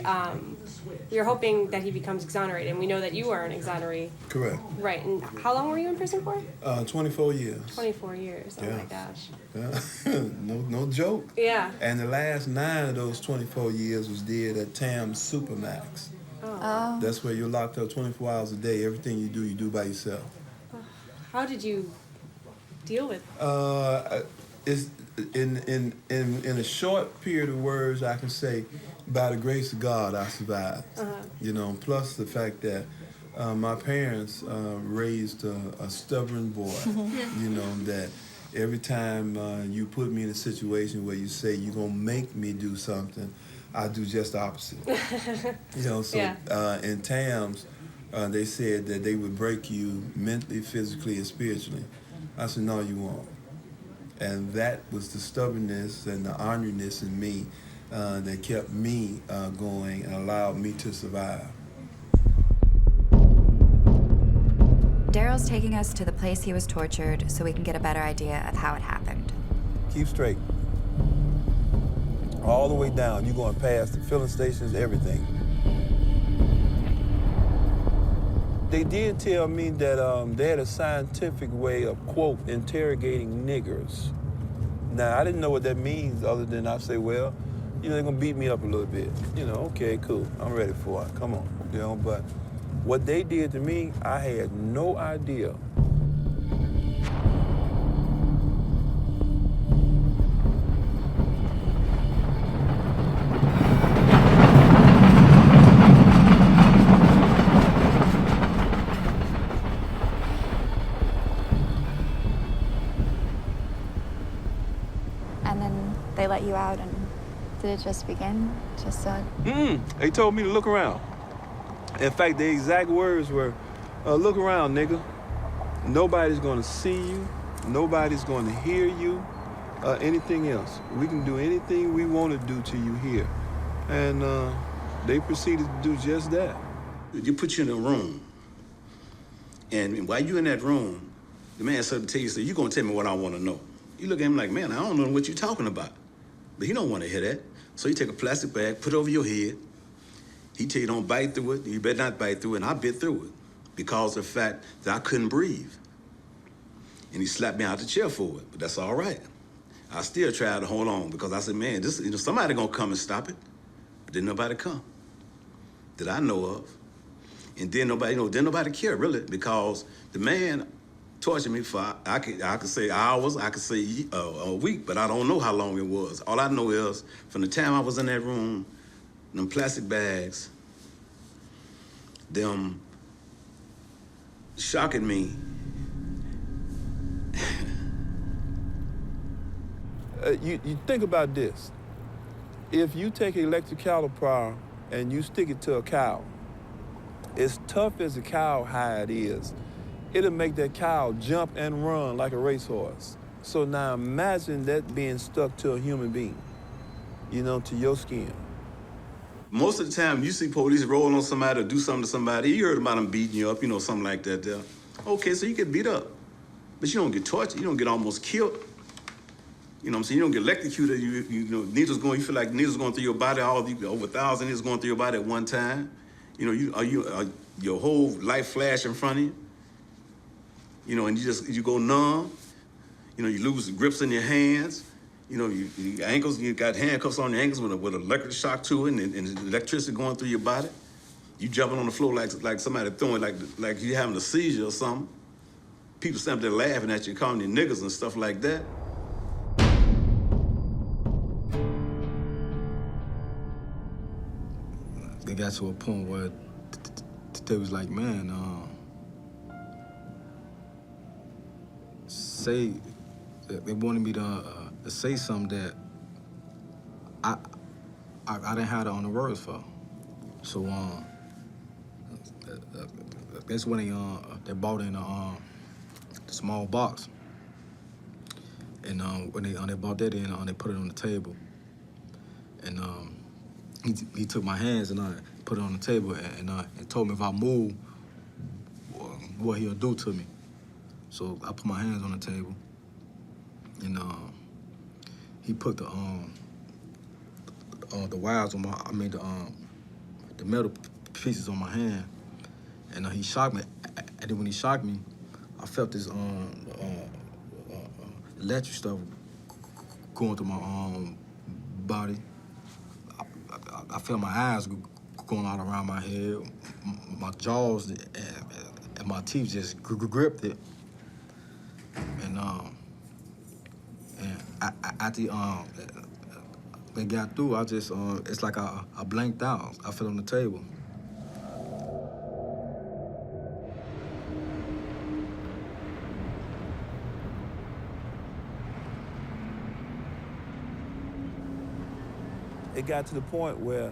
we are hoping that he becomes exonerated. And we know that you are an exoneree. Correct. Right. And how long were you in prison for? 24 years. 24 years. Oh Yeah. my gosh. Yeah. no joke. Yeah. And the last 9 of those 24 years was did at Tam's Supermax. Oh. That's where you're locked up 24 hours a day. Everything you do by yourself. How did you deal with? It's in a short period of words, I can say, by the grace of God, I survived. You know, plus the fact that my parents raised a stubborn boy. You know, that every time you put me in a situation where you say you're gonna make me do something, I do just the opposite. You know, so in TAMS, they said that they would break you mentally, physically, and spiritually. I said, no, you won't. And that was the stubbornness and the honoriness in me that kept me going and allowed me to survive. Daryl's taking us to the place he was tortured so we can get a better idea of how it happened. Keep straight. All the way down. You're going past the filling stations, everything. They did tell me that they had a scientific way of, quote, interrogating niggers. Now, I didn't know what that means other than I say, well, you know, they're gonna beat me up a little bit. You know, okay, cool, I'm ready for it, come on, you know, but what they did to me, I had no idea. And then they let you out, and did it just begin? Just They told me to look around. In fact, the exact words were, look around, nigga. Nobody's gonna see you. Nobody's gonna hear you. Anything else. We can do anything we want to do to you here. And they proceeded to do just that. You put you in a room, and while you're in that room, the man started to tell you, so you're gonna tell me what I want to know. You look at him like, man, I don't know what you're talking about. But he don't want to hear that. So you take a plastic bag, put it over your head. He tell you don't bite through it. You better not bite through it. And I bit through it because of the fact that I couldn't breathe. And he slapped me out the chair for it, but that's all right. I still tried to hold on because I said, man, this, you know, somebody gonna come and stop it. But didn't nobody come that I know of. And then nobody, you know, didn't nobody care really because the man tortured me for, I could say hours, I could say a week, but I don't know how long it was. All I know is from the time I was in that room, them plastic bags, them shocking me. You think about this. If you take an electric caliper and you stick it to a cow, as tough as a cow hide is, it'll make that cow jump and run like a racehorse. So now imagine that being stuck to a human being, you know, to your skin. Most of the time, you see police roll on somebody or do something to somebody, you heard about them beating you up, you know, something like that there. Okay, so you get beat up, but you don't get tortured, you don't get almost killed. You know what I'm saying? You don't get electrocuted, you know, needles going, you feel like needles going through your body, over 1,000 needles going through your body at one time. You know, your whole life flash in front of you. You know, and you go numb. You know, you lose the grips in your hands. You know, your ankles, you got handcuffs on your ankles with an electric shock to it and electricity going through your body. You jumping on the floor like somebody throwing, like you having a seizure or something. People stand up there laughing at you, calling you niggas and stuff like that. They got to a point where they was like, man, say, they wanted me to say something that I didn't have it on the words for. So that's when they bought in a small box, and when they bought that in, they put it on the table, and he took my hands and put it on the table and told me if I move, what he'll do to me. So I put my hands on the table, and he put the wires on the metal pieces on my hand, and he shocked me. And then when he shocked me, I felt this electric stuff going through my body. I felt my eyes going all around my head. My jaws and my teeth just gripped it. And after they got through, I just it's like I blanked out. I fell on the table. It got to the point where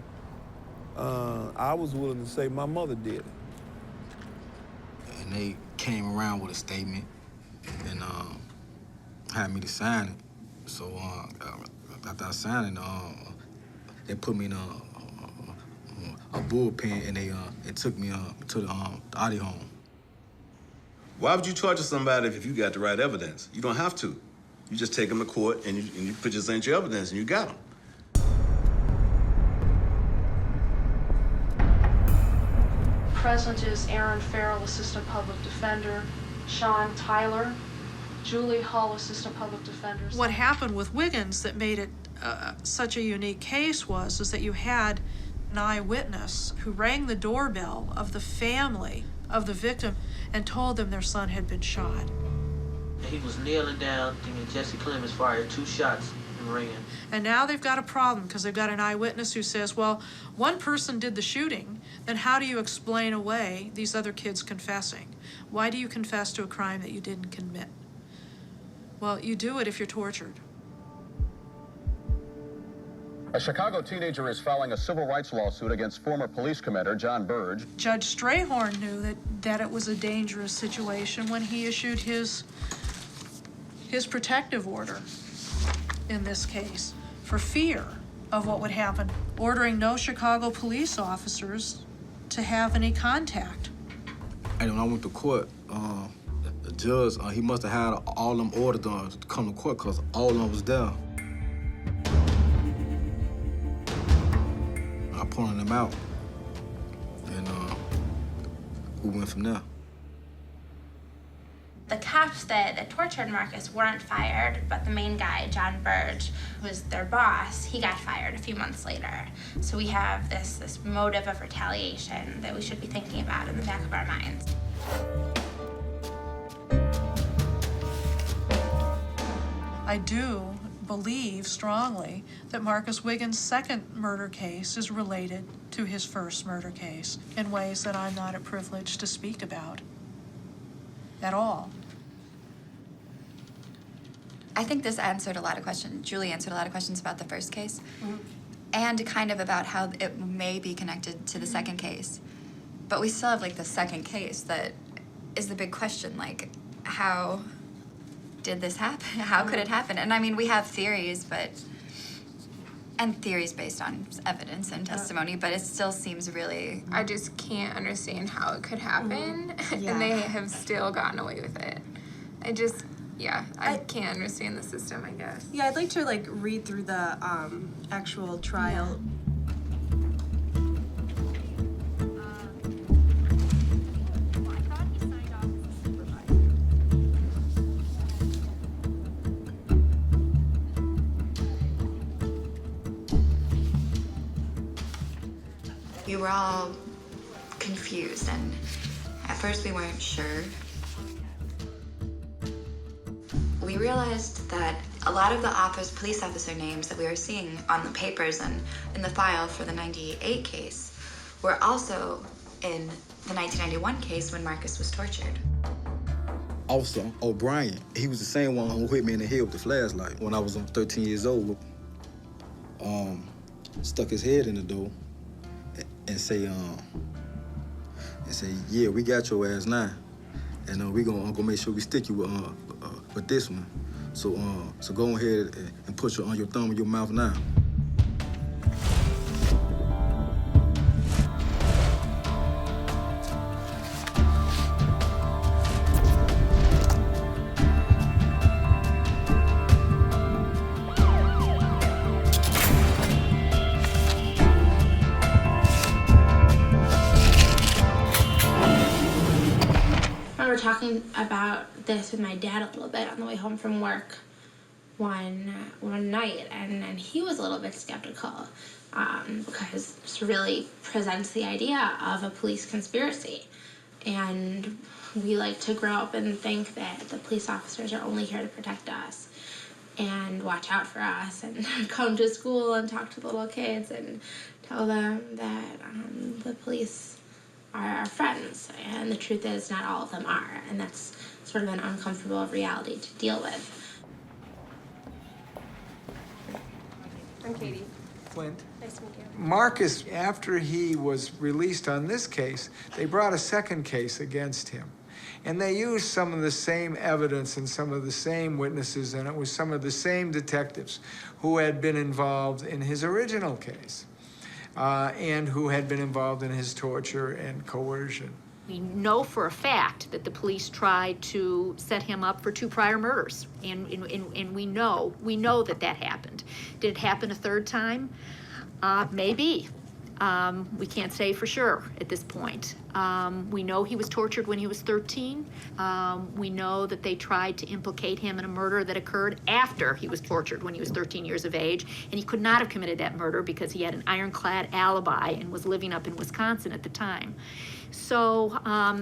I was willing to say my mother did it. And they came around with a statement and had me to sign it. So after I signed it, they put me in a bullpen and they took me to the Audi home. Why would you torture somebody if you got the right evidence? You don't have to. You just take them to court and you present your evidence and you got them. Present is Aaron Farrell, Assistant Public Defender, Sean Tyler, Julie Hull, Assistant Public Defender. What happened with Wiggins that made it such a unique case is that you had an eyewitness who rang the doorbell of the family of the victim and told them their son had been shot. He was kneeling down, thinking Jesse Clemens fired 2 shots and ran. And now they've got a problem because they've got an eyewitness who says, well, one person did the shooting, then how do you explain away these other kids confessing? Why do you confess to a crime that you didn't commit? Well, you do it if you're tortured. A Chicago teenager is filing a civil rights lawsuit against former police commander John Burge. Judge Strayhorn knew that it was a dangerous situation when he issued his protective order in this case for fear of what would happen, ordering no Chicago police officers to have any contact. And when I went to court, the judge, he must have had all them orders done to come to court because all of them was there. I pointed them out, and we went from there. The cops that tortured Marcus weren't fired, but the main guy, John Burge, who was their boss, he got fired a few months later. So we have this motive of retaliation that we should be thinking about in the back of our minds. I do believe strongly that Marcus Wiggins' second murder case is related to his first murder case in ways that I'm not at privilege to speak about at all. I think this answered a lot of questions. Julie answered a lot of questions about the first case, and kind of about how it may be connected to the second case. But we still have like the second case that is the big question, like how did this happen? How could it happen? And I mean, we have theories, and theories based on evidence and testimony, but it still seems really... I just can't understand how it could happen, and they have still gotten away with it. I can't understand the system, I guess. Yeah, I'd like to like read through the actual trial. We were all confused, and at first we weren't sure. We realized that a lot of the police officer names that we were seeing on the papers and in the file for the 98 case were also in the 1991 case when Marcus was tortured. Officer O'Brien, he was the same one who hit me in the head with the flashlight when I was 13 years old. Stuck his head in the door and say, yeah, we got your ass now, and we gonna make sure we stick you with this one. So go ahead and put your thumb in your mouth now. I remember talking about this with my dad a little bit on the way home from work one night, and he was a little bit skeptical because this really presents the idea of a police conspiracy. And we like to grow up and think that the police officers are only here to protect us and watch out for us and come to school and talk to the little kids and tell them that the police are our friends. And the truth is not all of them are, and that's sort of an uncomfortable reality to deal with. I'm Katie. Flint. Nice to meet you. Marcus, after he was released on this case, they brought a second case against him. And they used some of the same evidence and some of the same witnesses, and it was some of the same detectives who had been involved in his original case and who had been involved in his torture and coercion. We know for a fact that the police tried to set him up for 2 prior murders, and we know that happened. Did it happen a third time? Maybe. We can't say for sure at this point. We know he was tortured when he was 13. We know that they tried to implicate him in a murder that occurred after he was tortured when he was 13 years of age, and he could not have committed that murder because he had an ironclad alibi and was living up in Wisconsin at the time. So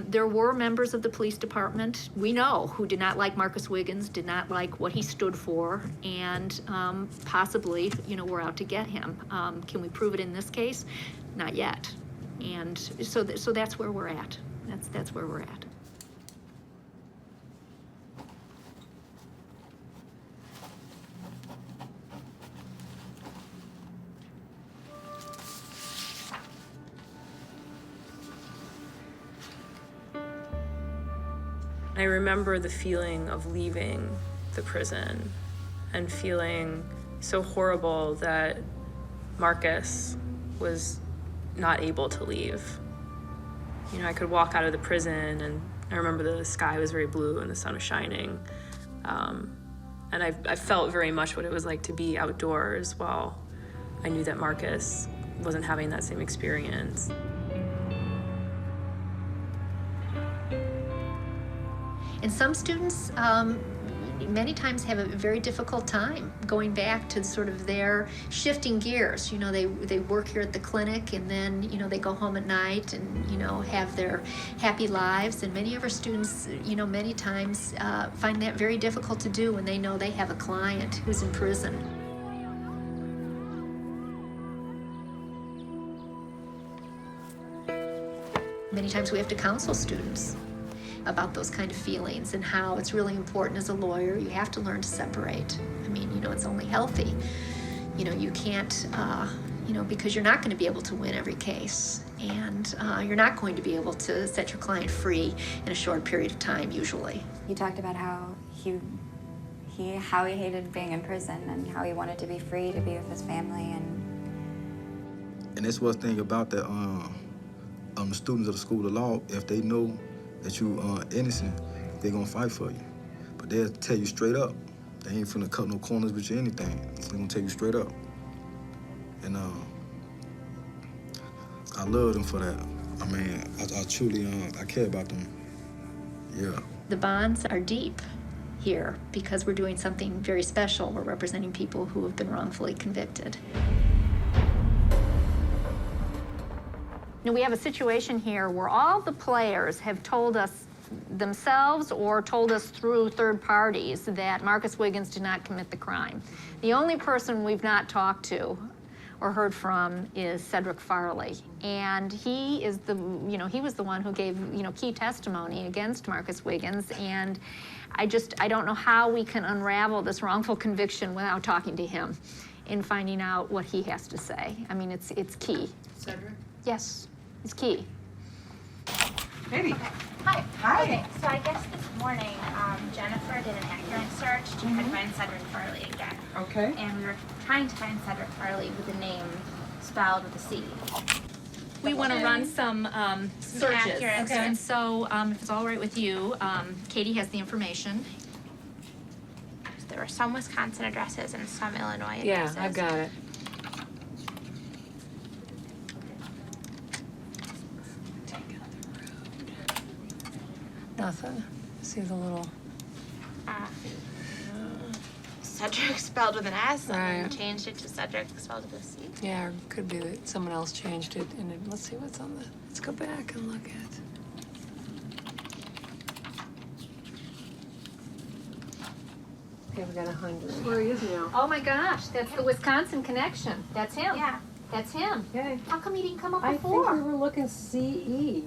there were members of the police department, we know, who did not like Marcus Wiggins, did not like what he stood for, and possibly, were out to get him. Can we prove it in this case? Not yet. And so that's where we're at. That's where we're at. I remember the feeling of leaving the prison and feeling so horrible that Marcus was not able to leave. I could walk out of the prison and I remember the sky was very blue and the sun was shining. And I felt very much what it was like to be outdoors while I knew that Marcus wasn't having that same experience. And some students many times have a very difficult time going back to sort of their shifting gears. They work here at the clinic and then, they go home at night and, have their happy lives. And many of our students, many times find that very difficult to do when they know they have a client who's in prison. Many times we have to counsel students about those kind of feelings and how it's really important as a lawyer. You have to learn to separate. It's only healthy. You can't, because you're not going to be able to win every case. And you're not going to be able to set your client free in a short period of time, usually. He talked about how he hated being in prison and how he wanted to be free to be with his family. And that's one thing about that, the students of the School of Law, if they know that you innocent, they're gonna fight for you. But they'll tell you straight up. They ain't finna cut no corners with you, anything. They're gonna tell you straight up. And I love them for that. I truly, I care about them. Yeah. The bonds are deep here because we're doing something very special. We're representing people who have been wrongfully convicted. We have a situation here where all the players have told us themselves or told us through third parties that Marcus Wiggins did not commit the crime. The only person we've not talked to or heard from is Cedric Farley. And he is he was the one who gave, key testimony against Marcus Wiggins. And I don't know how we can unravel this wrongful conviction without talking to him and finding out what he has to say. It's key. Cedric? Yes. It's key. Katie. Okay. Hi. Hi. Okay, so I guess this morning, Jennifer did an accurate search to try to find Cedric Farley again. Okay. And we were trying to find Cedric Farley with the name spelled with a C. We want to run some searches. Accurate Okay. And so, if it's all right with you, Katie has the information. There were some Wisconsin addresses and some Illinois Yeah, addresses. I've got it. Nothing. See the little. Cedric spelled with an S and then Right. changed it to Cedric spelled with a C. Yeah, could be that someone else changed it. And let's see what's on the. Let's go back and look at. Okay, we got 100. Where he is now? Oh my gosh, that's the Wisconsin connection. That's him. Yeah. That's him. Okay. How come he didn't come up I before? think we were looking CE.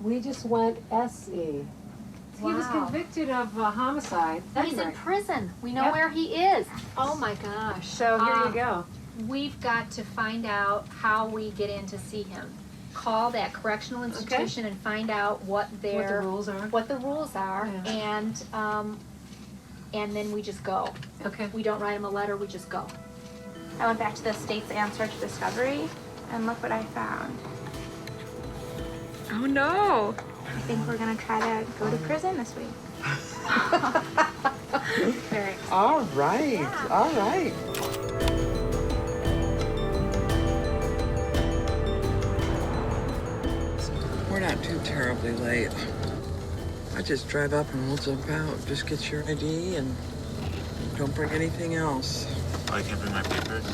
We just went SE. He was Wow. convicted of homicide. He's in prison. We know Yep. where he is. Oh my gosh. So here you go. We've got to find out how we get in to see him. Call that correctional institution and find out what their rules are. What the rules are, Yeah. and then we just go. Okay. We don't write him a letter. We just go. I went back to the state's answer to discovery and look what I found. Oh no! I think we're gonna try to go to prison this week. Very excited. All right. Yeah. All right. We're not too terribly late. I just drive up and we'll jump out. Just get your ID and don't bring anything else. I can't bring my papers?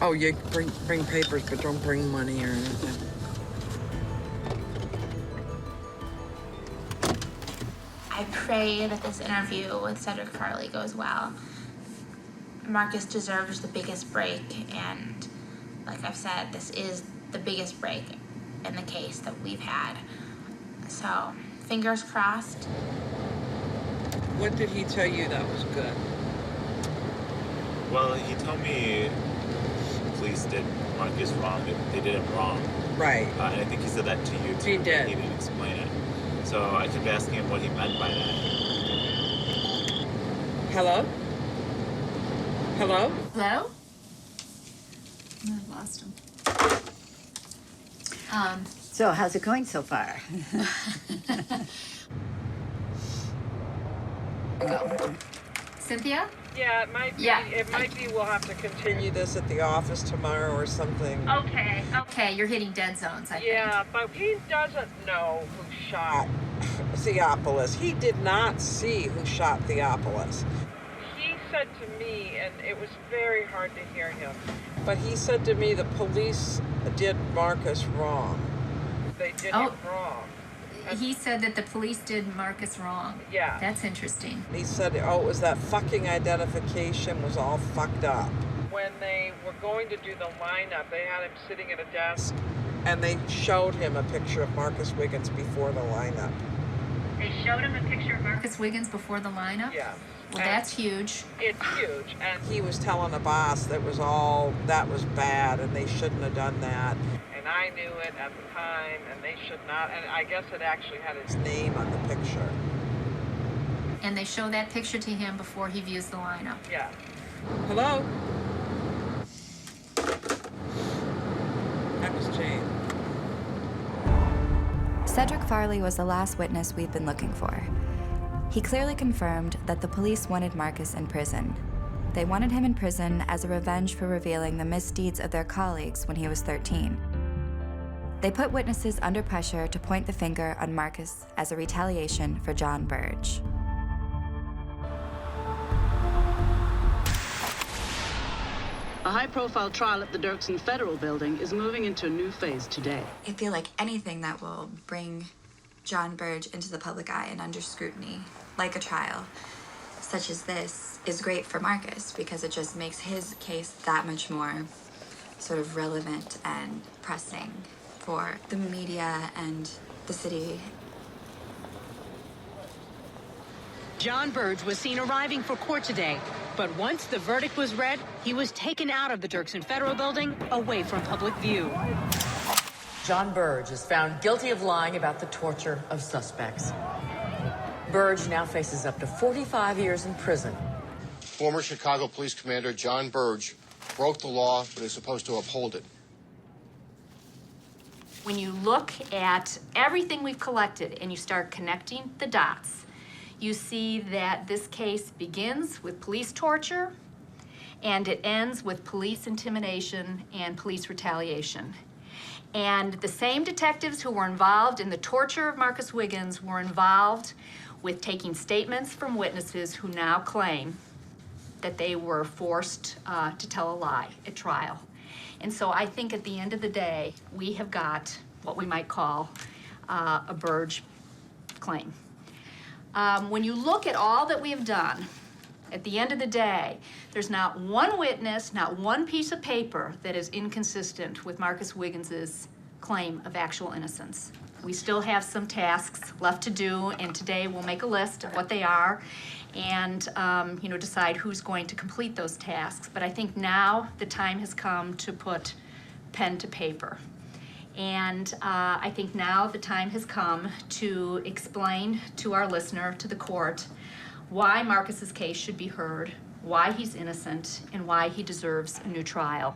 Oh, you bring papers, but don't bring money or anything. I pray that this interview with Cedric Farley goes well. Marcus deserves the biggest break, and like I've said, this is the biggest break in the case that we've had. So, fingers crossed. What did he tell you that was good? Well, he told me the police did Marcus wrong. They did him wrong. Right. And I think he said that to you too. He did. He didn't explain it. So I kept asking him what he meant by that. Hello? Hello? Hello? I've lost him. So how's it going so far? Go. Cynthia? Yeah, it might be. Yeah. It might be. We'll have to Continue this at the office tomorrow or something. Okay. Okay, you're hitting dead zones, I think. Yeah, but he doesn't know who shot. Theopolis. He did not see who shot Theopolis. He said to me, and it was very hard to hear him. But he said to me the police did Marcus wrong. They did him wrong. He said that the police did Marcus wrong. Yeah. That's interesting. He said, oh, it was that fucking identification was all fucked up. When they were going to do the lineup, they had him sitting at a desk. And they showed him a picture of Marcus Wiggins before the lineup. They showed him a picture of Marcus Wiggins before the lineup? Yeah. Well, that's huge. It's huge. And he was telling the boss that was bad and they shouldn't have done that. And I knew it at the time, and they should not. And I guess it actually had his name on the picture. And they show that picture to him before he views the lineup. Yeah. Hello? That was Jane. Cedric Farley was the last witness we've been looking for. He clearly confirmed that the police wanted Marcus in prison. They wanted him in prison as a revenge for revealing the misdeeds of their colleagues when he was 13. They put witnesses under pressure to point the finger on Marcus as a retaliation for John Burge. A high-profile trial at the Dirksen Federal Building is moving into a new phase today. I feel like anything that will bring John Burge into the public eye and under scrutiny, like a trial such as this, is great for Marcus because it just makes his case that much more sort of relevant and pressing for the media and the city. John Burge was seen arriving for court today, but once the verdict was read, he was taken out of the Dirksen Federal Building, away from public view. John Burge is found guilty of lying about the torture of suspects. Burge now faces up to 45 years in prison. Former Chicago Police Commander John Burge broke the law, but is supposed to uphold it. When you look at everything we've collected and you start connecting the dots, you see that this case begins with police torture and it ends with police intimidation and police retaliation. And the same detectives who were involved in the torture of Marcus Wiggins were involved with taking statements from witnesses who now claim that they were forced to tell a lie at trial. And so I think at the end of the day, we have got what we might call a Burge claim. When you look at all that we have done, at the end of the day, there's not one witness, not one piece of paper that is inconsistent with Marcus Wiggins's claim of actual innocence. We still have some tasks left to do, and today we'll make a list of what they are and decide who's going to complete those tasks. But I think now the time has come to put pen to paper. And I think now the time has come to explain to our listener, to the court, why Marcus's case should be heard, why he's innocent, and why he deserves a new trial.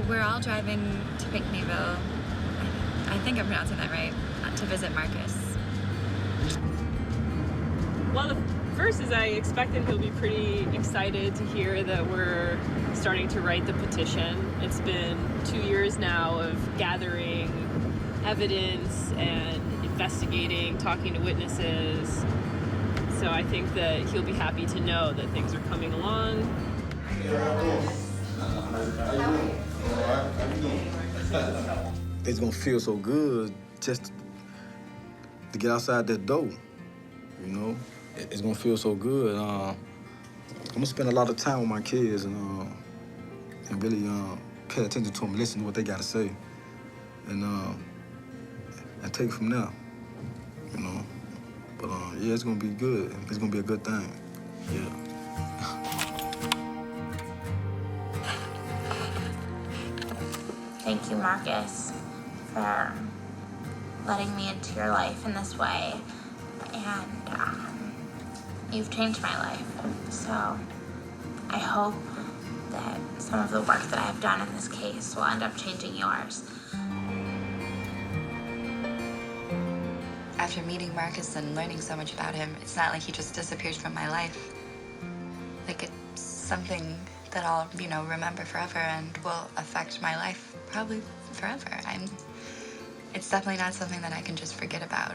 We're all driving to Pinckneyville, I think I'm pronouncing that right, to visit Marcus. Well, the first is I expect that he'll be pretty excited to hear that we're starting to write the petition. It's been 2 years now of gathering evidence and investigating, talking to witnesses. So I think that he'll be happy to know that things are coming along. It's gonna feel so good just to get outside that door, you know? It's gonna feel so good. I'm gonna spend a lot of time with my kids and really pay attention to them, listen to what they gotta say, and take it from there, you know? But yeah, it's gonna be good. It's gonna be a good thing, yeah. Thank you, Marcus, for letting me into your life in this way. And you've changed my life. So I hope that some of the work that I've done in this case will end up changing yours. After meeting Marcus and learning so much about him, it's not like he just disappeared from my life. Like, it's something that I'll, remember forever and will affect my life probably forever. It's definitely not something that I can just forget about.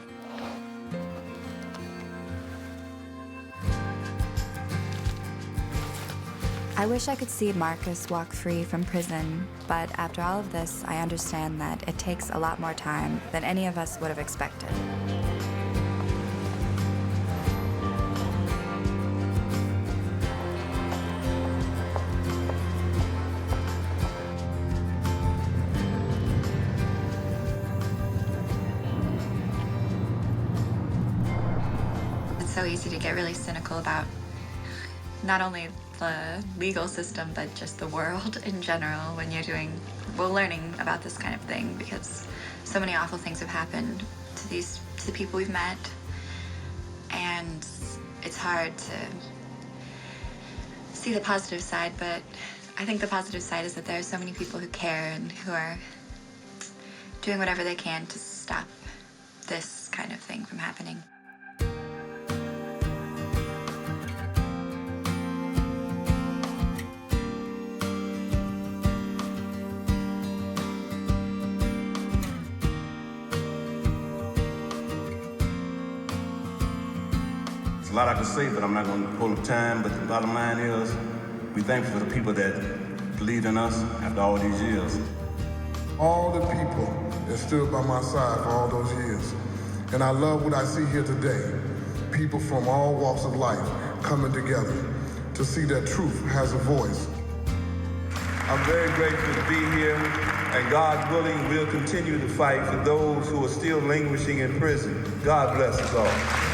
I wish I could see Marcus walk free from prison, but after all of this, I understand that it takes a lot more time than any of us would have expected. It's so easy to get really cynical about not only the legal system, but just the world in general when you're learning about this kind of thing, because so many awful things have happened to the people we've met, and it's hard to see the positive side, but I think the positive side is that there are so many people who care and who are doing whatever they can to stop this kind of thing from happening. A lot I could say, but I'm not going to pull up time. But the bottom line is, we thankful for the people that believed in us after all these years. All the people that stood by my side for all those years. And I love what I see here today. People from all walks of life coming together to see that truth has a voice. I'm very grateful to be here, and God willing, we'll continue to fight for those who are still languishing in prison. God bless us all.